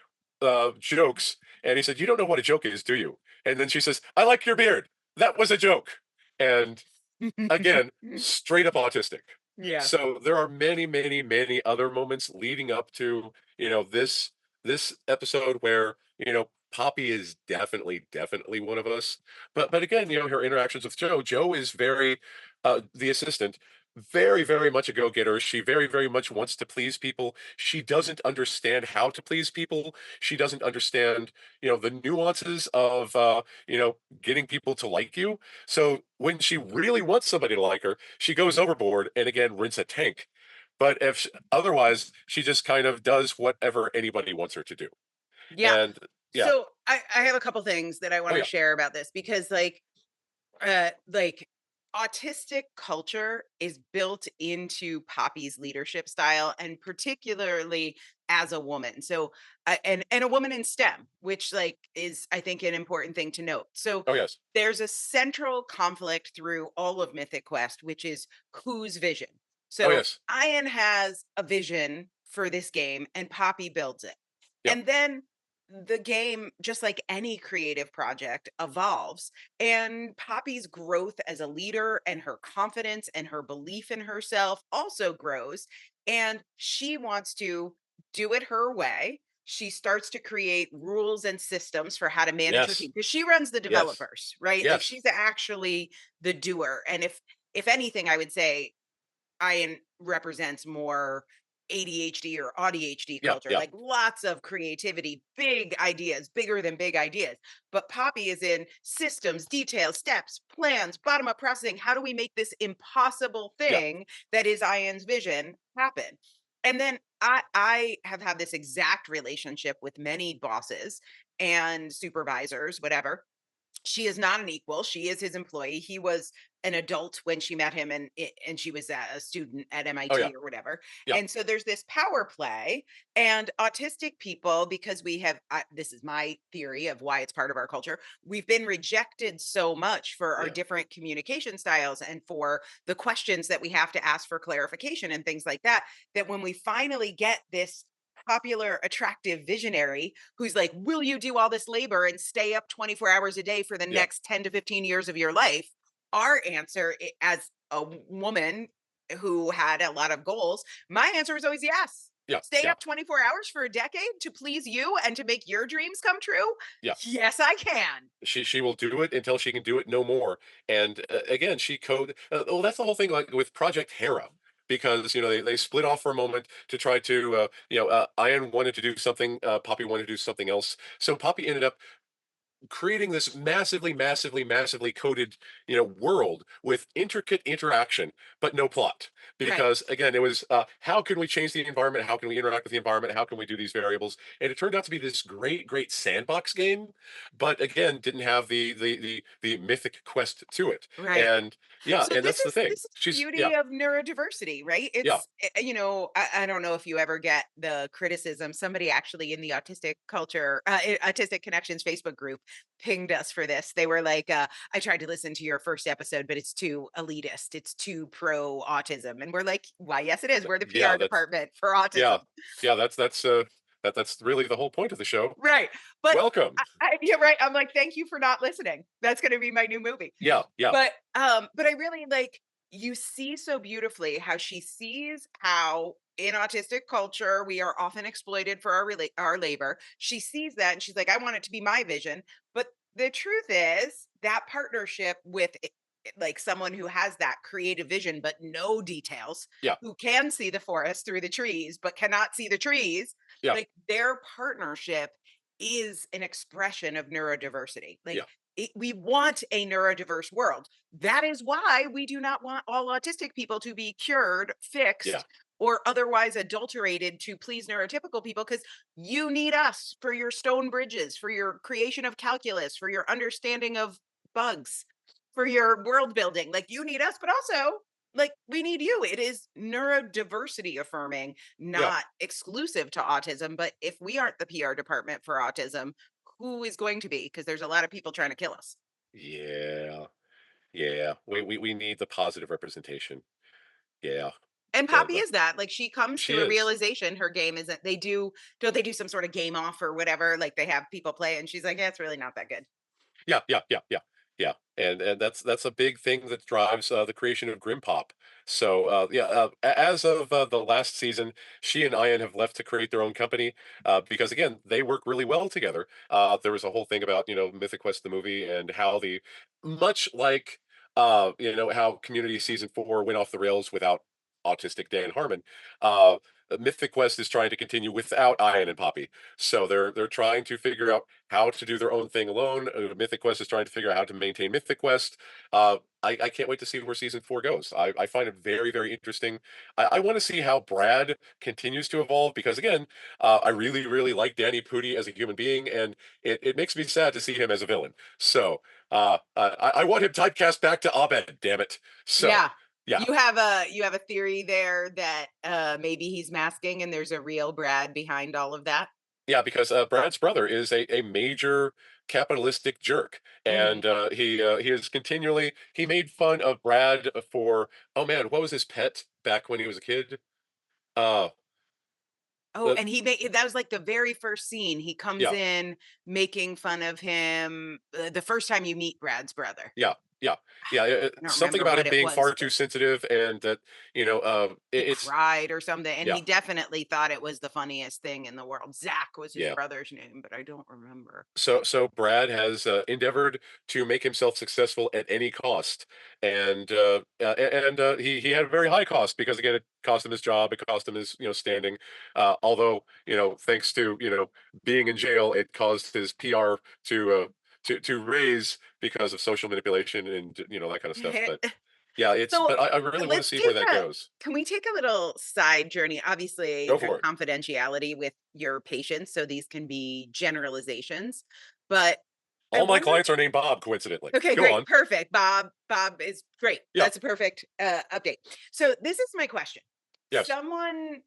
jokes. And he said, "You don't know what a joke is, do you?" And then she says, "I like your beard. That was a joke." And again, straight up autistic. Yeah. So there are many, many, many other moments leading up to, this episode where, Poppy is definitely, definitely one of us. But again, her interactions with Joe. Joe is very the assistant, very, very much a go-getter. She very, very much wants to please people. She doesn't understand how to please people. She doesn't understand, the nuances of getting people to like you. So when she really wants somebody to like her, she goes overboard and again rinse a tank. But otherwise, she just kind of does whatever anybody wants her to do. Yeah. And yeah, So I have a couple things that I want oh to yeah, share about this because like autistic culture is built into Poppy's leadership style and particularly as a woman. So and a woman in STEM, which like is I think an important thing to note. So oh yes, there's a central conflict through all of Mythic Quest, which is whose vision. oh So yes, Ian has a vision for this game and Poppy builds it. yeah, And then the game, just like any creative project, evolves. And Poppy's growth as a leader and her confidence and her belief in herself also grows. And she wants to do it her way. She starts to create rules and systems for how to manage her yes, team because she runs the yes, developers, right? Like yes, she's actually the doer. And if anything, I would say Ian represents more ADHD or ADHD yeah, culture, yeah, like lots of creativity, big ideas, bigger than big ideas. But Poppy is in systems, details, steps, plans, bottom up processing. How do we make this impossible yeah, thing that is Ian's vision happen? And then I have had this exact relationship with many bosses and supervisors, whatever, She is not an equal. She is his employee. He was an adult when she met him, and she was a student at Oh yeah, MIT or whatever. yeah, And so there's this power play, and autistic people, because we have this is my theory of why it's part of our culture. We've been rejected so much for our yeah, different communication styles and for the questions that we have to ask for clarification and things like that. That when we finally get this popular, attractive visionary who's like, will you do all this labor and stay up 24 hours a day for the yeah, next 10 to 15 years of your life? Our answer, as a woman who had a lot of goals, my answer was always yes. yeah, Stay yeah, up 24 hours for a decade to please you and to make your dreams come true? yeah. Yes, I can. She will do it until she can do it no more. And again, she code. Well, that's the whole thing. Like with Project Hera, because they split off for a moment to try to Ian wanted to do something, Poppy wanted to do something else. So Poppy ended up creating this massively, massively, massively coded, world with intricate interaction, but no plot. Right. Because again, it was how can we change the environment? How can we interact with the environment? How can we do these variables? And it turned out to be this great, great sandbox game, but again, didn't have the mythic quest to it. Right. And yeah, So and that's the thing. this is the She's yeah, beauty of neurodiversity, right? yeah, I don't know if you ever get the criticism. Somebody actually in the autistic culture, autistic connections Facebook group pinged us for this. They were like, I tried to listen to your first episode, but it's too elitist. It's too pro autism. And we're like, why, yes, it is. We're the yeah. PR That's department for autism. yeah, yeah. That's really the whole point of the show. Right. But Welcome. you're right. I'm like, thank you for not listening. That's going to be my new movie. Yeah, yeah, But I really like, you see so beautifully how she sees how in autistic culture we are often exploited for our labor. She sees that and she's like, I want it to be my vision. But the truth is that partnership with like someone who has that creative vision but no details, yeah, who can see the forest through the trees but cannot see the trees, yeah, like their partnership is an expression of neurodiversity. yeah. Like we want a neurodiverse world. That is why we do not want all autistic people to be cured, Yeah, fixed, or otherwise adulterated to please neurotypical people, because you need us for your stone bridges, for your creation of calculus, for your understanding of bugs, for your world building. Like you need us, but also like we need you. It is neurodiversity affirming, yeah, not exclusive to autism. But if we aren't the PR department for autism, who is going to be? Because there's a lot of people trying to kill us. yeah, yeah. We need the positive representation. Yeah, And Poppy the is that. Like she comes she to a is. realization her game isn't, don't they do some sort of game off or whatever? Like they have people play and she's like, yeah, it's really not that good. Yeah, yeah, yeah, yeah, yeah. And that's a big thing that drives the creation of Grim Pop. So yeah, as of the last season, she and Ian have left to create their own company because again, they work really well together. There was a whole thing about Mythic Quest the movie and how the much like how Community season 4 went off the rails without autistic Dan Harmon. Uh, Mythic Quest is trying to continue without Ian and Poppy. So they're trying to figure out how to do their own thing alone. Mythic Quest is trying to figure out how to maintain Mythic Quest. I can't wait to see where season 4 goes. I find it very, very interesting. I want to see how Brad continues to evolve because, again, I really, really like Danny Pudi as a human being, and it makes me sad to see him as a villain. So I want him typecast back to Abed, damn it. So, Yeah. yeah. You have a theory there that maybe he's masking and there's a real Brad behind all of that. Yeah, because Brad's brother is a major capitalistic jerk, Mhm. and he is continually he made fun of Brad for oh man, what was his pet back when he was a kid? Uh, Oh, the and he made that was like the very first scene. He comes yeah, in making fun of him the first time you meet Brad's brother. yeah, yeah, yeah. I don't Something remember about what him it being was, far too but sensitive, and that he it's cried or something. And yeah, he definitely thought it was the funniest thing in the world. Zach was his yeah. brother's name, but I don't remember. So Brad has endeavored to make himself successful at any cost, and he had a very high cost because again it cost him his job, it cost him his standing. Although thanks to being in jail, it caused his PR to raise because of social manipulation and that kind of stuff. But yeah, it's So but I really want to let's see where take that a goes. can we take a little side journey? Obviously, Go there's for it. confidentiality with your patients, so these can be generalizations. But I All my wonder. clients are named Bob, coincidentally. Okay, Go great. on. Perfect. Bob is great. Yeah. That's a perfect update. So this is my question. Yes. Someone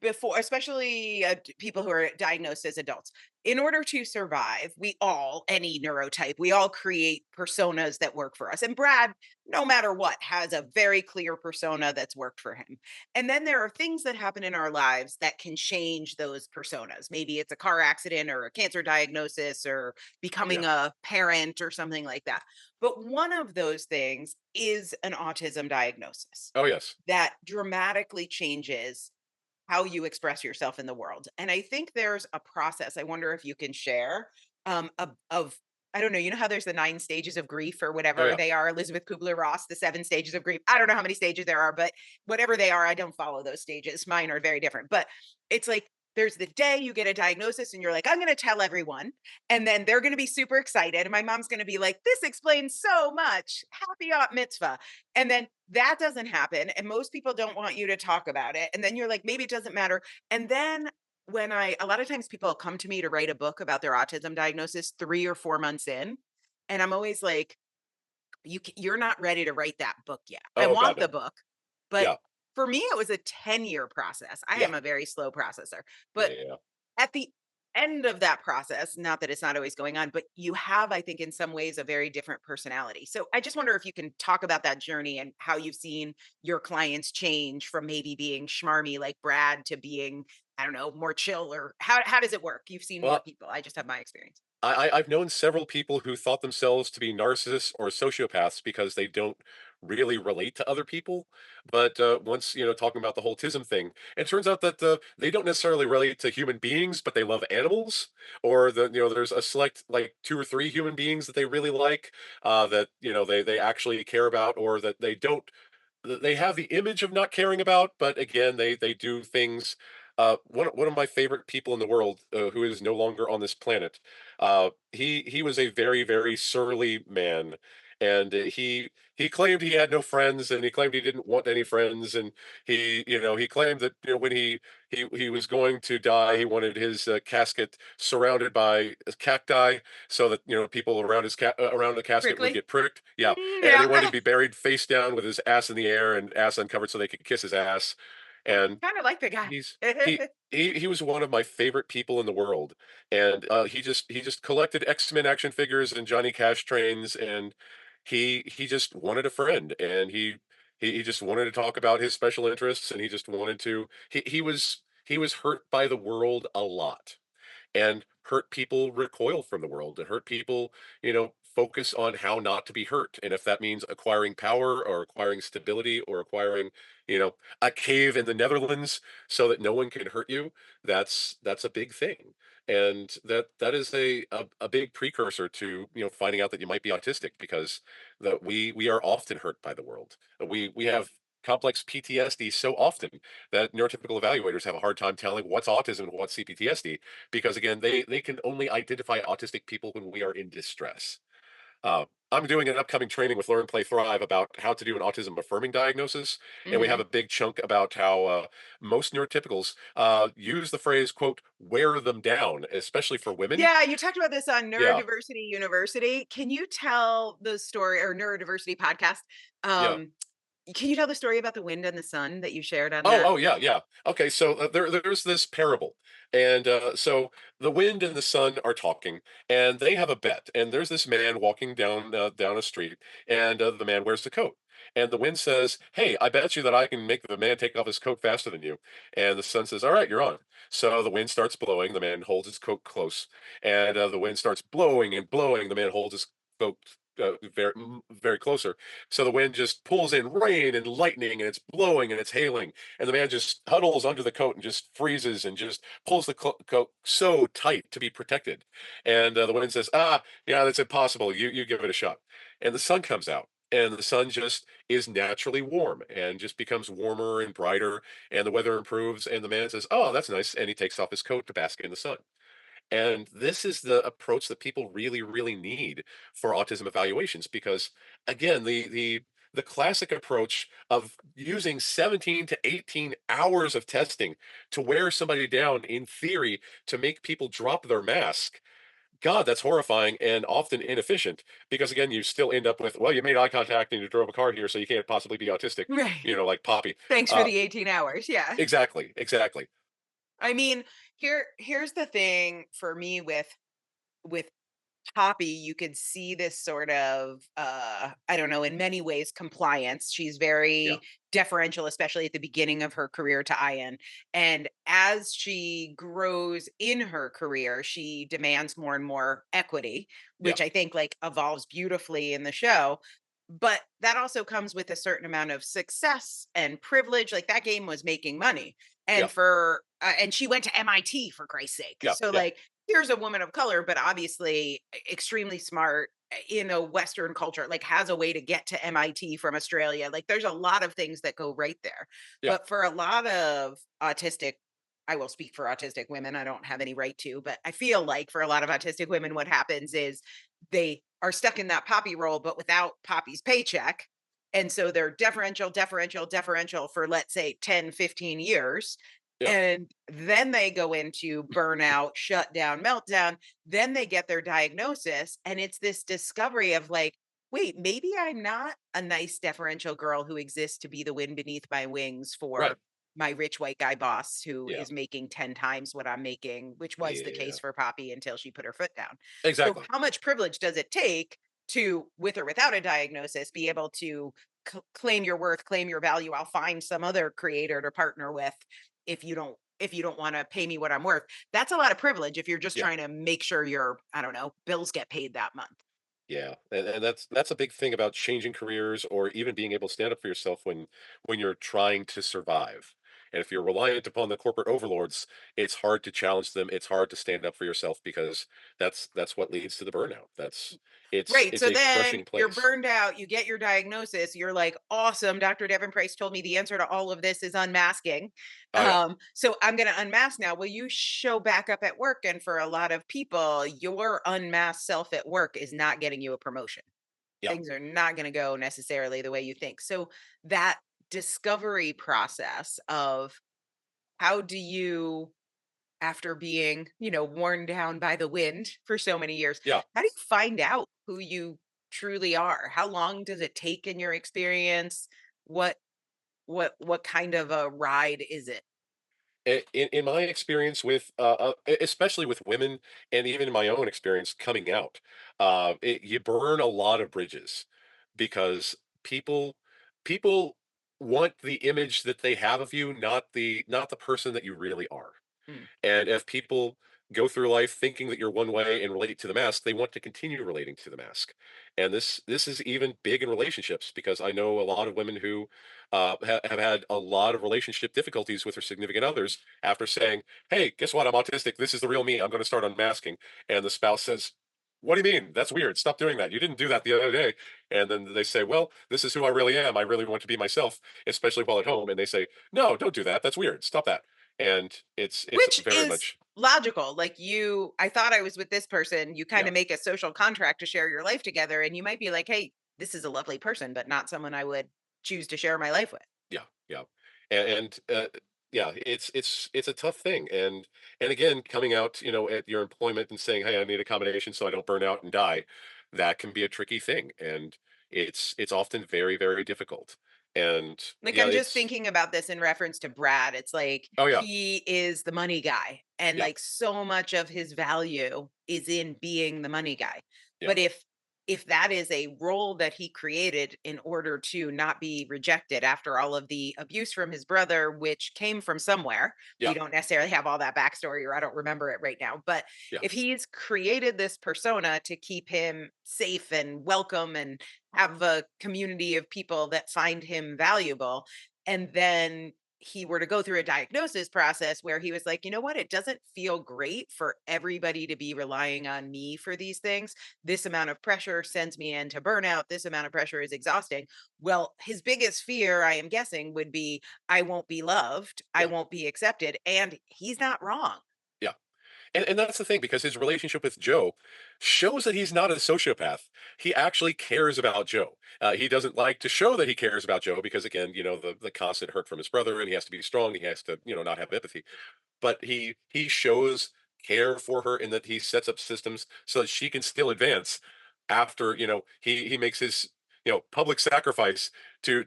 before, especially people who are diagnosed as adults, in order to survive, we all, any neurotype, we all create personas that work for us. And Brad, no matter what, has a very clear persona that's worked for him. And then there are things that happen in our lives that can change those personas. Maybe it's a car accident or a cancer diagnosis or becoming Yeah. a parent or something like that. But one of those things is an autism diagnosis Oh, yes. that dramatically changes how you express yourself in the world. And I think there's a process. I wonder if you can share of I don't know. You know how there's the 9 stages of grief or Oh, whatever yeah. they are. Elizabeth Kubler-Ross, the 7 stages of grief. I don't know how many stages there are, but whatever they are, I don't follow those stages. Mine are very different. But it's like there's the day you get a diagnosis and you're like, I'm going to tell everyone, and then they're going to be super excited. And my mom's going to be like, this explains so much. Happy Aunt Mitzvah. And then that doesn't happen. And most people don't want you to talk about it. And then you're like, maybe it doesn't matter. And then a lot of times people come to me to write a book about their autism diagnosis 3 or 4 months in. And I'm always like, you're not ready to write that book yet. I Oh, God, want the no. book. But Yeah. for me, it was a 10-year process. I Yeah. am a very slow processor. But Yeah. at the end of that process, not that it's not always going on, but you have, I think, in some ways, a very different personality. So I just wonder if you can talk about that journey and how you've seen your clients change from maybe being schmarmy like Brad to being, I don't know, more chill, or how does it work? You've seen more Well, people. I just have my experience. I've known several people who thought themselves to be narcissists or sociopaths because they don't really relate to other people. But once, talking about the whole autism thing, it turns out that they don't necessarily relate to human beings, but they love animals. Or there's a select like 2 or 3 human beings that they really like, that they actually care about, or that they don't. They have the image of not caring about, but again, they do things. One of my favorite people in the world, who is no longer on this planet, he was a very, very surly man, and he claimed he had no friends, and he claimed he didn't want any friends, and he claimed that when he was going to die, he wanted his casket surrounded by cacti, so that people around around the casket would Prickly? get pricked. Yeah, and Yeah. he wanted to be buried face down with his ass in the air and ass uncovered so they could kiss his ass. And Kind of like the guy. he's he was one of my favorite people in the world, and he just collected X-Men action figures and Johnny Cash trains, and he just wanted a friend, and he just wanted to talk about his special interests, and he just wanted to. He was hurt by the world a lot, and hurt people recoil from the world, and hurt people focus on how not to be hurt, and if that means acquiring power or acquiring stability or acquiring a cave in the Netherlands so that no one can hurt you, that's a big thing. And that is a big precursor to finding out that you might be autistic, because that we are often hurt by the world. We have complex PTSD so often that neurotypical evaluators have a hard time telling what's autism and what's CPTSD, because again, they can only identify autistic people when we are in distress. I'm doing an upcoming training with Learn, Play, Thrive about how to do an autism affirming diagnosis, and we have Hmm. a big chunk about how most neurotypicals use the phrase "quote wear them down," especially for women. Yeah, you talked about this on Yeah, Neurodiversity University. Can you tell the story, or Neurodiversity podcast? yeah. Um, can you tell the story about the wind and the sun that you shared on Oh, that? oh, yeah, yeah. Okay, so there's this parable, and so the wind and the sun are talking, and they have a bet. And there's this man walking down a street, and the man wears the coat, and the wind says, "Hey, I bet you that I can make the man take off his coat faster than you." And the sun says, "All right, you're on." So the wind starts blowing. The man holds his coat close, and the wind starts blowing and blowing. The man holds his coat. Very closer, so the wind just pulls in rain and lightning, and it's blowing and it's hailing, and the man just huddles under the coat and just freezes and just pulls the coat so tight to be protected. And the wind says, "Ah, yeah, that's impossible. You give it a shot." And the sun comes out. And the sun just is naturally warm and just becomes warmer and brighter, and the weather improves. And the man says, "Oh, that's nice." And he takes off his coat to bask in the sun. And this is the approach that people really, really need for autism evaluations, because again, the classic approach of using 17 to 18 hours of testing to wear somebody down in theory to make people drop their mask God, that's horrifying and often inefficient because again, you still end up with, well, you made eye contact and you drove a car here, so you can't possibly be autistic, Right. like Poppy. Thanks for Uh, the 18 hours. Yeah. exactly, exactly. I mean, here's the thing for me with Poppy, you could see this sort of I don't know, in many ways compliance. She's Yeah, very deferential, especially at the beginning of her career to Ian. And as she grows in her career, she demands more and more equity, yeah, which I think like evolves beautifully in the show. But that also comes with a certain amount of success and privilege. Like that game was making money. yeah, And she went to MIT for Christ's sake. yeah, So yeah, like here's a woman of color, but obviously extremely smart in a Western culture, like has a way to get to MIT from Australia. Like there's a lot of things that go right there. yeah, But for a lot of autistic, I will speak for autistic women. I don't have any right to, but I feel like for a lot of autistic women, what happens is they are stuck in that Poppy role, but without Poppy's paycheck. And so they're deferential for, let's say, 10, 15 years. yeah, And then they go into burnout, shutdown, meltdown. Then they get their diagnosis. And it's this discovery of like, wait, maybe I'm not a nice deferential girl who exists to be the wind beneath my wings right. for my rich white guy boss who Yeah, is making 10 times what I'm making, which was the yeah, case for Poppy until she put her foot down. So, exactly. how much privilege does it take to, with or without a diagnosis, be able to claim your worth, claim your value? I'll find some other creator to partner with if you don't want to pay me what I'm worth. That's a lot of privilege if you're just Yeah. trying to make sure your, I don't know, bills get paid that month. Yeah, and that's a big thing about changing careers or even being able to stand up for yourself when you're trying to survive. And if you're reliant upon the corporate overlords, it's hard to challenge them. It's hard to stand up for yourself because that's what leads to the burnout. It's Right. it's So a then crushing you're place. burned out, you get your diagnosis, you're like, awesome. Dr. Devin Price told me the answer to all of this is unmasking. Oh yeah, So I'm going to unmask now. Well, you show back up at work. And for a lot of people, your unmasked self at work is not getting you a promotion. yeah, Things are not going to go necessarily the way you think. So that discovery process of how do you, after being, worn down by the wind for so many years, yeah. how do you find out who you truly are? How long does it take in your experience? What what kind of a ride is it? In my experience with especially with women and even in my own experience coming out, you burn a lot of bridges because people want the image that they have of you, not the person that you really are. Mm. And if people go through life thinking that you're one way and relate to the mask, they want to continue relating to the mask. And this is even big in relationships because I know a lot of women who have had a lot of relationship difficulties with their significant others after saying, "Hey, guess what? I'm autistic. This is the real me. I'm going to start unmasking." And the spouse says, "What do you mean? That's weird. Stop doing that. You didn't do that the other day." And then they say, "Well, this is who I really am. I really want to be myself, especially while at home." And they say, "No, don't do that. That's weird. Stop that." And it's Which very is much logical. Like I thought I was with this person. You kind yeah, of make a social contract to share your life together. And you might be like, hey, this is a lovely person, but not someone I would choose to share my life with. yeah, yeah, and yeah, it's a tough thing, and again, coming out, at your employment and saying, "Hey, I need accommodation so I don't burn out and die," that can be a tricky thing, and it's often very very difficult, and Like, yeah, I'm just it's thinking about this in reference to Brad. It's like oh yeah, he is the money guy, and yeah, like so much of his value is in being the money guy. yeah, But if that is a role that he created in order to not be rejected after all of the abuse from his brother, which came from somewhere, we yeah, don't necessarily have all that backstory, or I don't remember it right now. But yeah, if he's created this persona to keep him safe and welcome and have a community of people that find him valuable. And then he were to go through a diagnosis process where he was like, you know what? It doesn't feel great for everybody to be relying on me for these things. This amount of pressure sends me into burnout. This amount of pressure is exhausting. Well, his biggest fear, I am guessing, would be I won't be loved. I yeah, won't be accepted. And he's not wrong. yeah. And that's the thing because his relationship with Joe shows that he's not a sociopath. He actually cares about Joe. He doesn't like to show that he cares about Joe because, again, the constant hurt from his brother, and he has to be strong. He has to, not have empathy. But he shows care for her and that he sets up systems so that she can still advance after, he makes his, public sacrifice to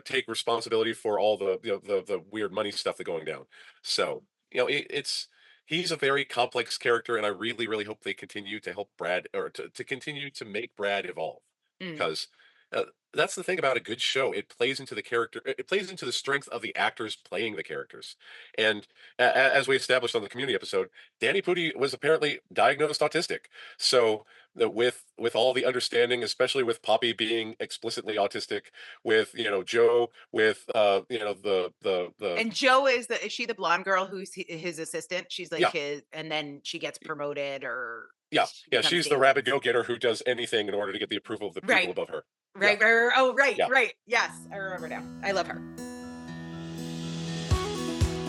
take responsibility for all the, the weird money stuff that going down. So, it's he's a very complex character, and I really, really hope they continue to help Brad, or to continue to make Brad evolve, Mm. because uh, that's the thing about a good show. It plays into the character. It plays into the strength of the actors playing the characters. And as we established on the community episode, Danny Pudi was apparently diagnosed autistic. So with all the understanding, especially with Poppy being explicitly autistic, with Joe, with the And Joe is she the blonde girl who's his assistant? She's like yeah, his, and then she gets promoted or yeah, she yeah. becomes She's the dangerous. rabid go-getter who does anything in order to get the approval of the people Right. above her. Yeah, Right. Oh, right, yeah. right. Yes, I remember now. I love her.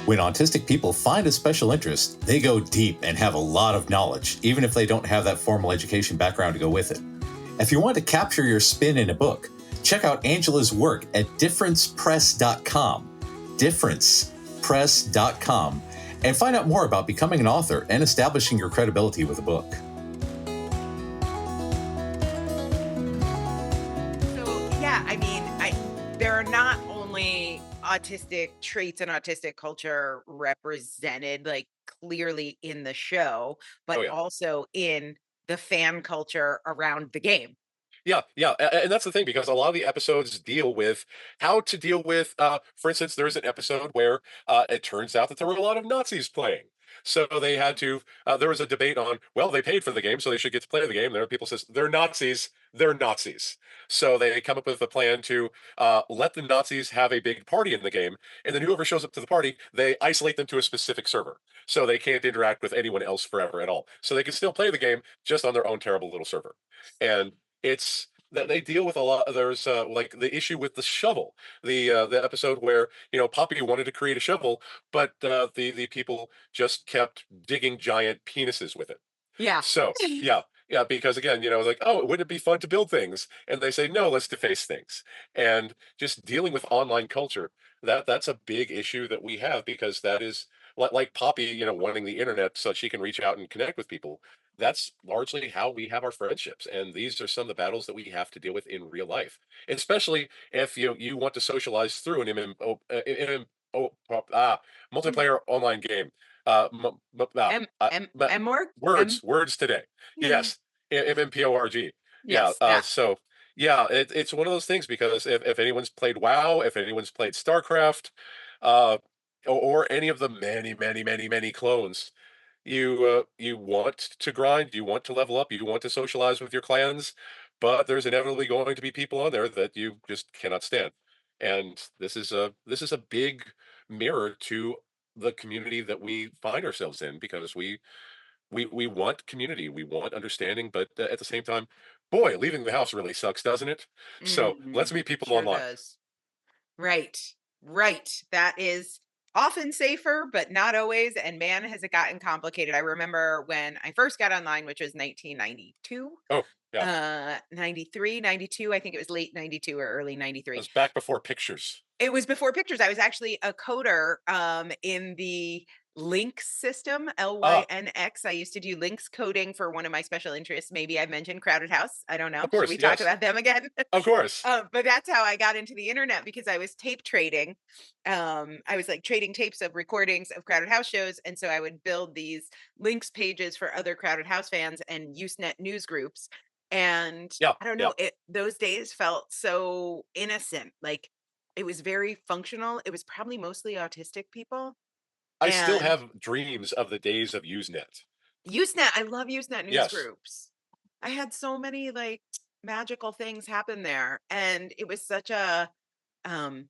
When autistic people find a special interest, they go deep and have a lot of knowledge, even if they don't have that formal education background to go with it. If you want to capture your spin in a book, check out Angela's work at differencepress.com, differencepress.com, and find out more about becoming an author and establishing your credibility with a book. So yeah, I mean, there are not only autistic traits and autistic culture represented like clearly in the show, Oh but yeah. also in the fan culture around the game. Yeah, yeah, and that's the thing, because a lot of the episodes deal with how to deal with. For instance, there's an episode where it turns out that there were a lot of Nazis playing, so they had to. There was a debate on, well, they paid for the game, so they should get to play the game. There are people says they're Nazis, they're Nazis. So they come up with a plan to let the Nazis have a big party in the game, and then whoever shows up to the party, they isolate them to a specific server, so they can't interact with anyone else forever at all. So they can still play the game just on their own terrible little server, and it's that they deal with a lot. There's like the issue with the shovel, the episode where Poppy wanted to create a shovel, but the people just kept digging giant penises with it. Yeah. So yeah, yeah, because again, like, oh, wouldn't it be fun to build things? And they say, no, let's deface things. And just dealing with online culture, that's a big issue that we have, because that is like Poppy, wanting the internet so she can reach out and connect with people. That's largely how we have our friendships, and these are some of the battles that we have to deal with in real life, especially if you want to socialize through an multiplayer online game. M M M work? M Words today. Yeah. Yes, MMPORG. Yeah. Yes. Yeah. So yeah, it's one of those things, because if anyone's played WoW, if anyone's played StarCraft, uh, or any of the many, many, many, many clones, you want to grind, you want to level up, you want to socialize with your clans, but there's inevitably going to be people on there that you just cannot stand. And this is a big mirror to the community that we find ourselves in, because we want community, we want understanding, but at the same time, boy, leaving the house really sucks, doesn't it? So let's meet people Sure online. does. Right. Right. That is often safer, but not always. And man, has it gotten complicated. I remember when I first got online, which was 1992, Oh yeah, 93, 92. I think it was late 92 or early it 93. was back before pictures. It was before pictures. I was actually a coder in the Lynx system, Ah, Lynx. I used to do Lynx coding for one of my special interests. Maybe I mentioned Crowded House. I don't know. of Should course, we talk yes, about them again? of course. But that's how I got into the internet, because I was tape trading. I was like trading tapes of recordings of Crowded House shows. And so I would build these links pages for other Crowded House fans and Usenet news groups. And Yeah, I don't yeah. know, those days felt so innocent. Like it was very functional. It was probably mostly autistic people. I still And have dreams of the days of Usenet. Usenet, I love Usenet news Yes. groups. I had so many like magical things happen there. And it was such a um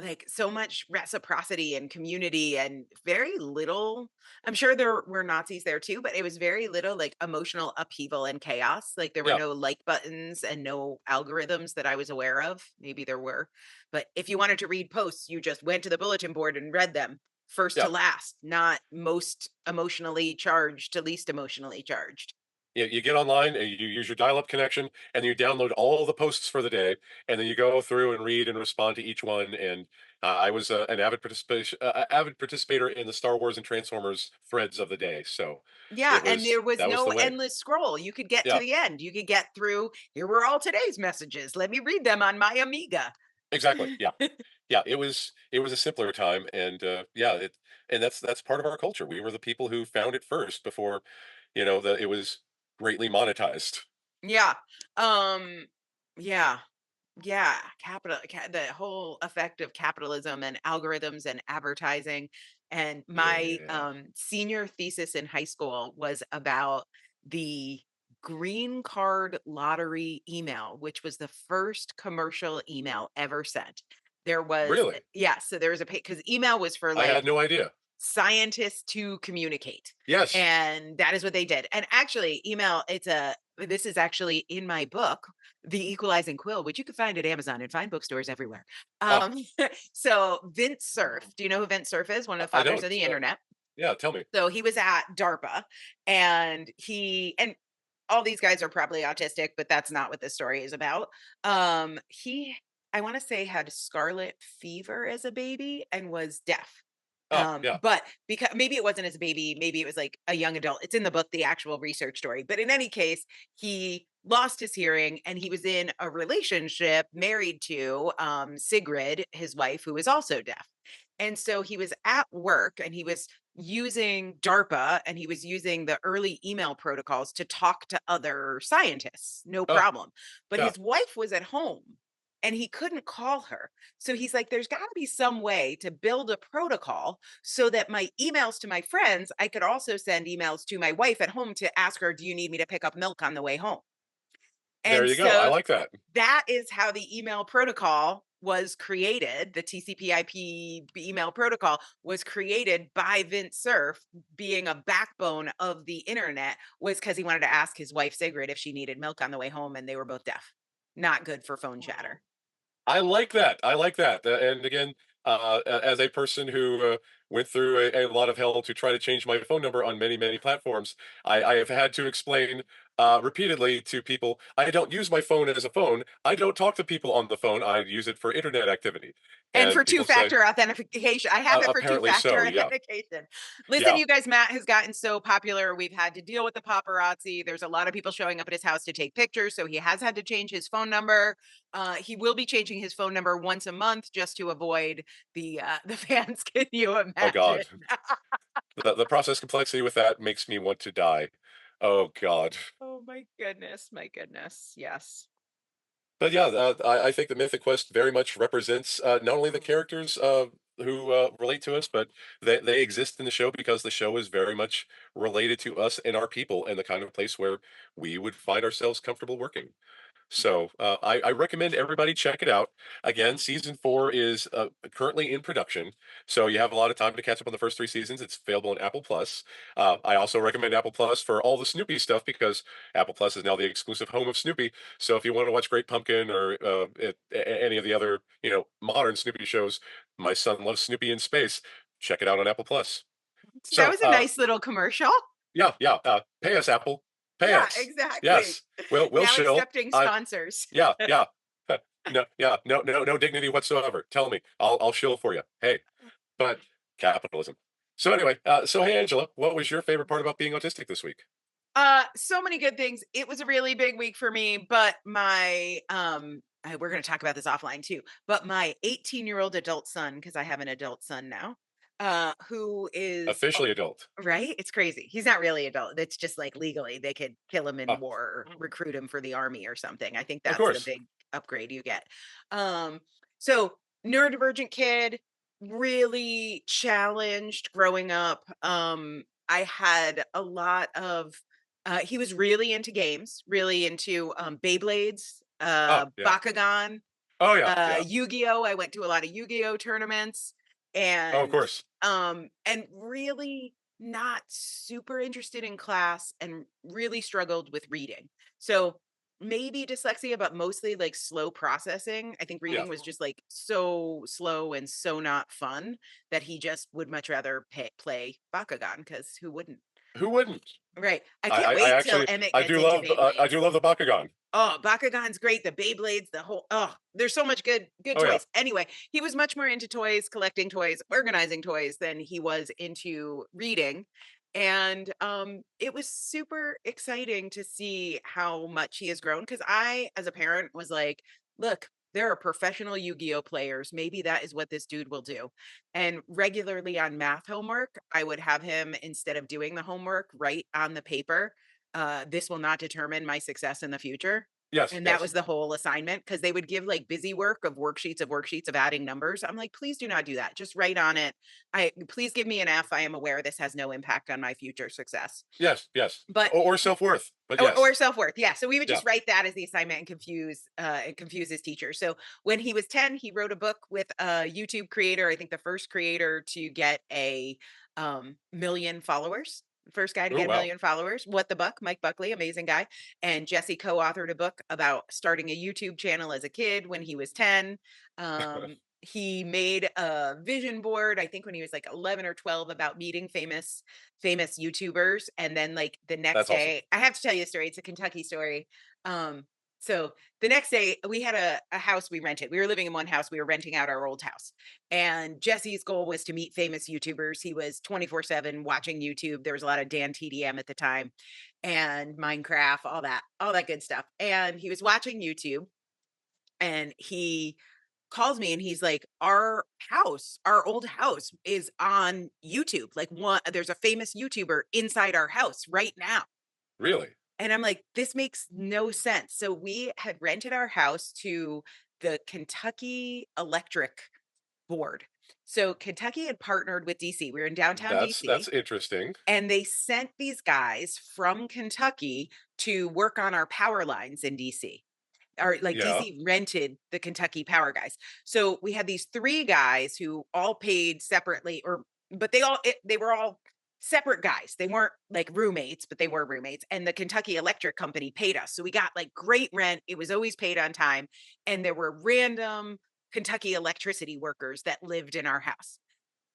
like so much reciprocity and community and very little. I'm sure there were Nazis there too, but it was very little like emotional upheaval and chaos. Like there were Yeah, no like buttons and no algorithms that I was aware of. Maybe there were, but if you wanted to read posts, you just went to the bulletin board and read them first to yeah. last, not most emotionally charged to least emotionally charged. You get online and you use your dial-up connection, and you download all the posts for the day, and then you go through and read and respond to each one. And I was an avid participator in the Star Wars and Transformers threads of the day. So Yeah, and there was that was no the way. endless scroll. You could get to Yeah, the end. You could get through, here were all today's messages. Let me read them on my Amiga. exactly. Yeah, yeah. It was a simpler time, and yeah, and that's part of our culture. We were the people who found it first before, it was greatly monetized. Yeah. Um, yeah. Yeah, the whole effect of capitalism and algorithms and advertising. And my Yeah, senior thesis in high school was about the green card lottery email, which was the first commercial email ever sent. There was, really. yeah, so there was a because email was for I like had no idea. scientists to communicate. Yes. And that is what they did. And actually, email, this is actually in my book, The Equalizing Quill, which you can find at Amazon and find bookstores everywhere. Ah, Um, so Vince Cerf, do you know who Vince Cerf is? One of the I fathers of don't. the internet. Yeah, tell me. So he was at DARPA, and all these guys are probably autistic, but that's not what this story is about. He, I want to say, had scarlet fever as a baby and was deaf. Ah, yeah. But because maybe it wasn't as a baby, maybe it was like a young adult. It's in the book, the actual research story. But in any case, he lost his hearing and he was in a relationship married to Sigrid, his wife, who is also deaf. And so he was at work and he was using DARPA and he was using the early email protocols to talk to other scientists, no Ah, problem. But yeah. his wife was at home and he couldn't call her. So he's like, there's got to be some way to build a protocol so that my emails to my friends, I could also send emails to my wife at home to ask her, do you need me to pick up milk on the way home? There And you go. I so like that. that is how the email protocol was created. The TCP/IP email protocol was created by Vint Cerf, being a backbone of the internet, was because he wanted to ask his wife Sigrid if she needed milk on the way home, and they were both deaf. Not good for phone chatter. I like that. I like that. And again, as a person who went through a lot of hell to try to change my phone number on many, many platforms, I have had to explain repeatedly to people I don't use my phone as a phone. I don't talk to people on the phone. I use it for internet activity. And for And people say, two-factor authentication. I have it for apparently two-factor so. Yeah. authentication. Listen, Yeah. you guys, Matt has gotten so popular. We've had to deal with the paparazzi. There's a lot of people showing up at his house to take pictures, so he has had to change his phone number. He will be changing his phone number once a month just to avoid the fans. Can you Oh, imagine? God. The process complexity with that makes me want to die. Oh, God. Oh my goodness, my goodness. Yes. But yeah, I think the Mythic Quest very much represents not only the characters who relate to us, but they exist in the show because the show is very much related to us and our people and the kind of place where we would find ourselves comfortable working. So I recommend everybody check it out. Again, season 4 is currently in production, so you have a lot of time to catch up on the first 3 seasons. It's available on Apple Plus. I also recommend Apple Plus for all the Snoopy stuff because Apple Plus is now the exclusive home of Snoopy. So if you want to watch Great Pumpkin or any of the other modern Snoopy shows, my son loves Snoopy in space. Check it out on Apple Plus. That So was a nice little commercial. yeah, yeah, pay us Apple, pay Yeah, us. exactly. Yes, we'll Now shill. accepting sponsors. Yeah, yeah. No, yeah, no dignity whatsoever. Tell me, I'll shill for you. Hey, but capitalism. So anyway, so hey Angela, what was your favorite part about being autistic this week? So many good things. It was a really big week for me, but we're going to talk about this offline too. But my 18-year-old adult son, because I have an adult son now, who is Officially adult. right. It's crazy. He's not really adult. It's just like legally they could kill him in Ah, war or recruit him for the army or something. I think of that's the course. big upgrade you get. Um, so neurodivergent kid, really challenged growing up. I had a lot of he was really into games, really into Beyblades, Ah, yeah. Bakugan, Oh yeah, yeah. Yu-Gi-Oh. I went to a lot of Yu-Gi-Oh tournaments Oh, of course. and really not super interested in class and really struggled with reading. So maybe dyslexia, but mostly like slow processing. I think Yeah. reading was just like so slow and so not fun that he just would much rather play Bakugan because who wouldn't? Who wouldn't? Right. I I, can't I, I wait till actually, Emmett I gets do into love, I Beyblades. do love the Bakugan. Oh, Bakugan's great. The Beyblades, the whole there's so much good Oh yeah, toys. Anyway, he was much more into toys, collecting toys, organizing toys than he was into reading. And it was super exciting to see how much he has grown because I, as a parent, was like, look, there are professional Yu-Gi-Oh players. Maybe that is what this dude will do. And regularly on math homework, I would have him, instead of doing the homework, write on the paper, this will not determine my success in the future. yes, And that yes, was the whole assignment because they would give like busy work of worksheets of adding numbers. I'm like, please do not do that. Just write on it. Please give me an F. I am aware this has no impact on my future success. yes, yes, But or self-worth. But or yes, self-worth. Yeah. So we would yeah, just write that as the assignment and confuse his teacher. So when he was 10, he wrote a book with a YouTube creator, I think the first creator to get a million followers. First guy to oh get a wow, million followers. What the Buck, Mike Buckley, amazing guy. And Jesse co-authored a book about starting a YouTube channel as a kid when he was 10. He made a vision board, I think when he was like 11 or 12, about meeting famous YouTubers. And then like the next that's awesome. day, I have to tell you a story. It's a Kentucky story. So the next day we had a house we rented. We were living in one house. We were renting out our old house. And Jesse's goal was to meet famous YouTubers. He was 24/7 watching YouTube. There was a lot of Dan TDM at the time and Minecraft, all that good stuff. And he was watching YouTube and he calls me and he's like, our old house is on YouTube. Like there's a famous YouTuber inside our house right now. Really? And I'm like, this makes no sense. So we had rented our house to the Kentucky Electric Board. So Kentucky had partnered with DC. We were in downtown That's DC interesting. and they sent these guys from Kentucky to work on our power lines in DC, or like Yeah, DC rented the Kentucky power guys. So we had these three guys who all paid separately, but they were all separate guys. They weren't like roommates, but they were roommates. And the Kentucky Electric Company paid us. So we got like great rent. It was always paid on time. And there were random Kentucky electricity workers that lived in our house,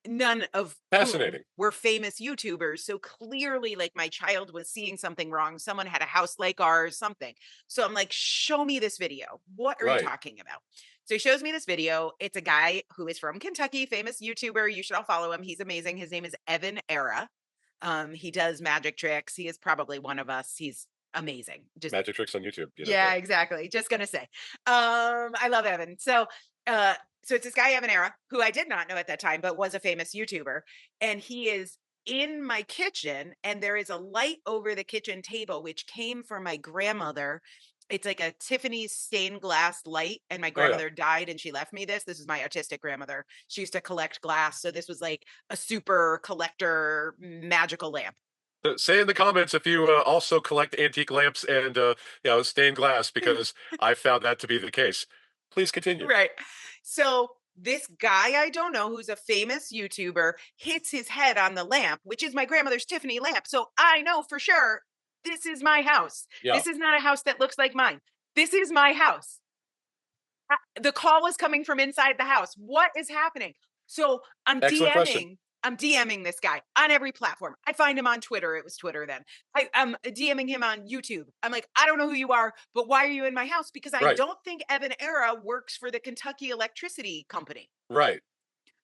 none of whom fascinating. were famous YouTubers. So clearly, like my child was seeing something wrong. Someone had a house like ours, something. So I'm like, show me this video. What are you Right. talking about? So he shows me this video. It's a guy who is from Kentucky, famous YouTuber. You should all follow him. He's amazing. His name is Evan Era. He does magic tricks. He is probably one of us. He's amazing. Just Magic tricks on YouTube. You know. yeah, Yeah. exactly. Just gonna say. I love Evan. Uh so it's this guy Evan Era, who I did not know at that time, but was a famous YouTuber. And he is in my kitchen, and there is a light over the kitchen table, which came from my grandmother. It's like a Tiffany's stained glass light. And my Oh yeah. grandmother died and she left me this. This is my autistic grandmother. She used to collect glass. So this was like a super collector magical lamp. Say in the comments if you also collect antique lamps and stained glass because I found that to be the case. Please continue. Right. So this guy I don't know, who's a famous YouTuber, hits his head on the lamp, which is my grandmother's Tiffany lamp. So I know for sure this is my house. Yeah. This is not a house that looks like mine. This is my house. The call was coming from inside the house. What is happening? So Excellent question. I'm DMing this guy on every platform. I find him on Twitter. It was Twitter then. I'm DMing him on YouTube. I'm like, I don't know who you are, but why are you in my house? Because I Right. don't think Evan Era works for the Kentucky Electricity Company. Right.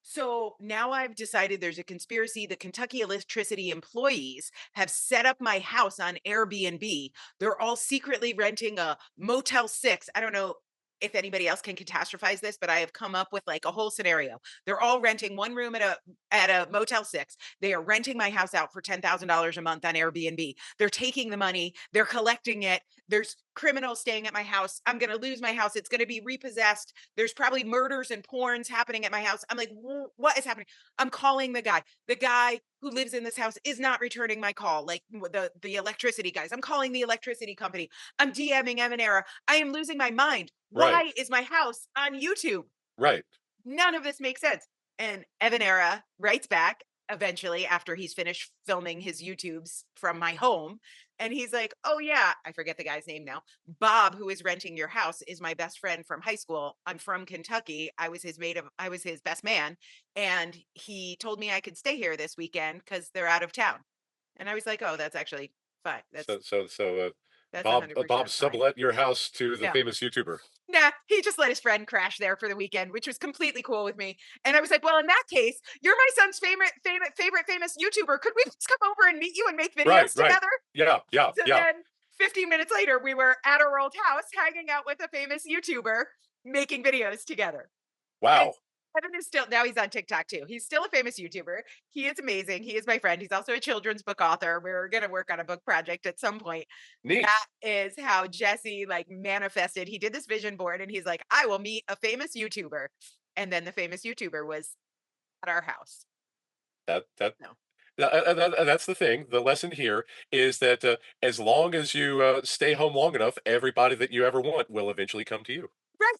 So now I've decided there's a conspiracy. The Kentucky Electricity employees have set up my house on Airbnb. They're all secretly renting a Motel 6. I don't know if anybody else can catastrophize this, but I have come up with like a whole scenario. They're all renting one room at a Motel 6. They are renting my house out for $10,000 a month on Airbnb. They're taking the money, they're collecting it. There's criminals staying at my house. I'm going to lose my house. It's going to be repossessed. There's probably murders and porns happening at my house. I'm like, what is happening? I'm calling the guy. The guy who lives in this house is not returning my call. Like the electricity guys. I'm calling the electricity company. I'm DMing Evan Era. I am losing my mind. Right. Why is my house on YouTube? Right. None of this makes sense. And Evan Era writes back eventually after he's finished filming his YouTubes from my home. And he's like, oh, yeah, I forget the guy's name now. Bob, who is renting your house, is my best friend from high school. I'm from Kentucky. I was his best man. And he told me I could stay here this weekend because they're out of town. And I was like, oh, that's actually fine. That's Bob 100% fine. sublet your house to the Yeah. famous YouTuber. Nah, he just let his friend crash there for the weekend, which was completely cool with me. And I was like, well, in that case, you're my son's favorite famous YouTuber. Could we just come over and meet you and make Right, videos right. together? Yeah, yeah, So yeah. then 15 minutes later, we were at our old house hanging out with a famous YouTuber making videos together. And Wow. Evan is still, now he's on TikTok too. He's still a famous YouTuber. He is amazing. He is my friend. He's also a children's book author. We're going to work on a book project at some point. Neat. That is how Jesse like manifested. He did this vision board and he's like, I will meet a famous YouTuber. And then the famous YouTuber was at our house. That that No. That's the thing. The lesson here is that as long as you stay home long enough, everybody that you ever want will eventually come to you. Right.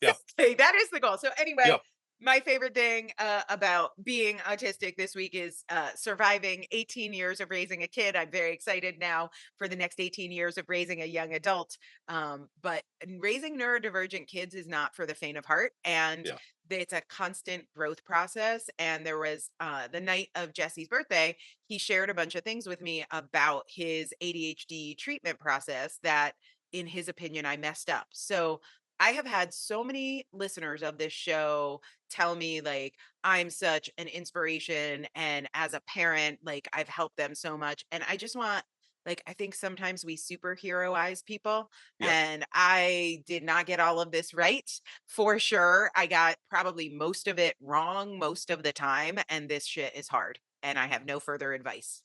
Yeah, Exactly. That is the goal. So anyway, yeah, my favorite thing about being autistic this week is surviving 18 years of raising a kid. I'm very excited now for the next 18 years of raising a young adult. But raising neurodivergent kids is not for the faint of heart. And yeah. it's a constant growth process. And there was the night of Jesse's birthday, he shared a bunch of things with me about his ADHD treatment process that, in his opinion, I messed up. So I have had so many listeners of this show tell me like I'm such an inspiration, and as a parent like I've helped them so much, and I just want, like, I think sometimes we superheroize people, Yeah. and I did not get all of this right. For sure, I got probably most of it wrong most of the time, and this shit is hard, and I have no further advice.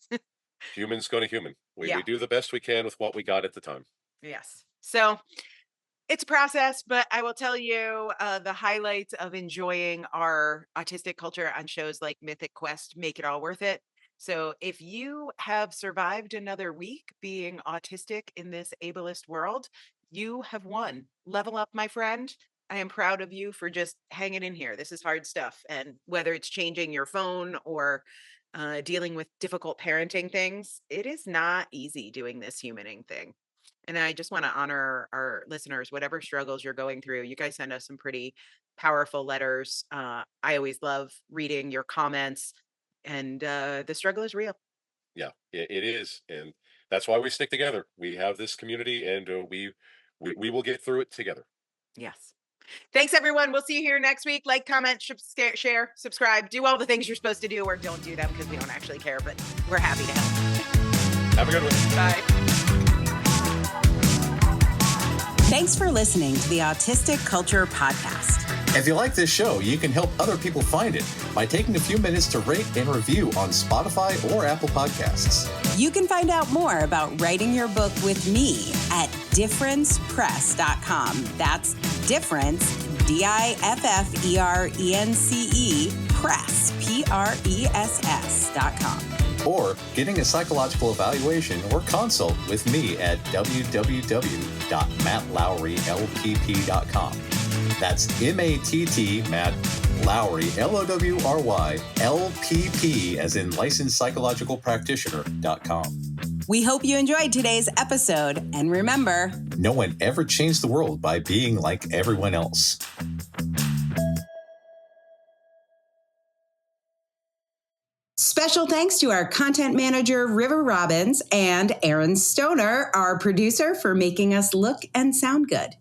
Humans go to human. We Yeah. do the best we can with what we got at the time. Yes. So it's a process, but I will tell you the highlights of enjoying our autistic culture on shows like Mythic Quest make it all worth it. So if you have survived another week being autistic in this ableist world, you have won. Level up, my friend. I am proud of you for just hanging in here. This is hard stuff. And whether it's changing your phone or dealing with difficult parenting things, it is not easy doing this humaning thing. And I just want to honor our listeners, whatever struggles you're going through. You guys send us some pretty powerful letters. I always love reading your comments, and the struggle is real. Yeah, it is, and that's why we stick together. We have this community, and we will get through it together. Yes. Thanks, everyone. We'll see you here next week. Like, comment, share, subscribe, do all the things you're supposed to do, or don't do them because we don't actually care, but we're happy to help. Have a good one. Bye. Thanks for listening to the Autistic Culture Podcast. If you like this show, you can help other people find it by taking a few minutes to rate and review on Spotify or Apple Podcasts. You can find out more about writing your book with me at differencepress.com. That's difference, DIFFERENCE, press, PRESS.com. Or getting a psychological evaluation or consult with me at www.mattlowrylpp.com. That's MATT Matt Lowry, LOWRY, LPP, as in licensed psychological practitioner.com. We hope you enjoyed today's episode, and remember, No one ever changed the world by being like everyone else. special thanks to our content manager, River Robbins, and Aaron Stoner, our producer, for making us look and sound good.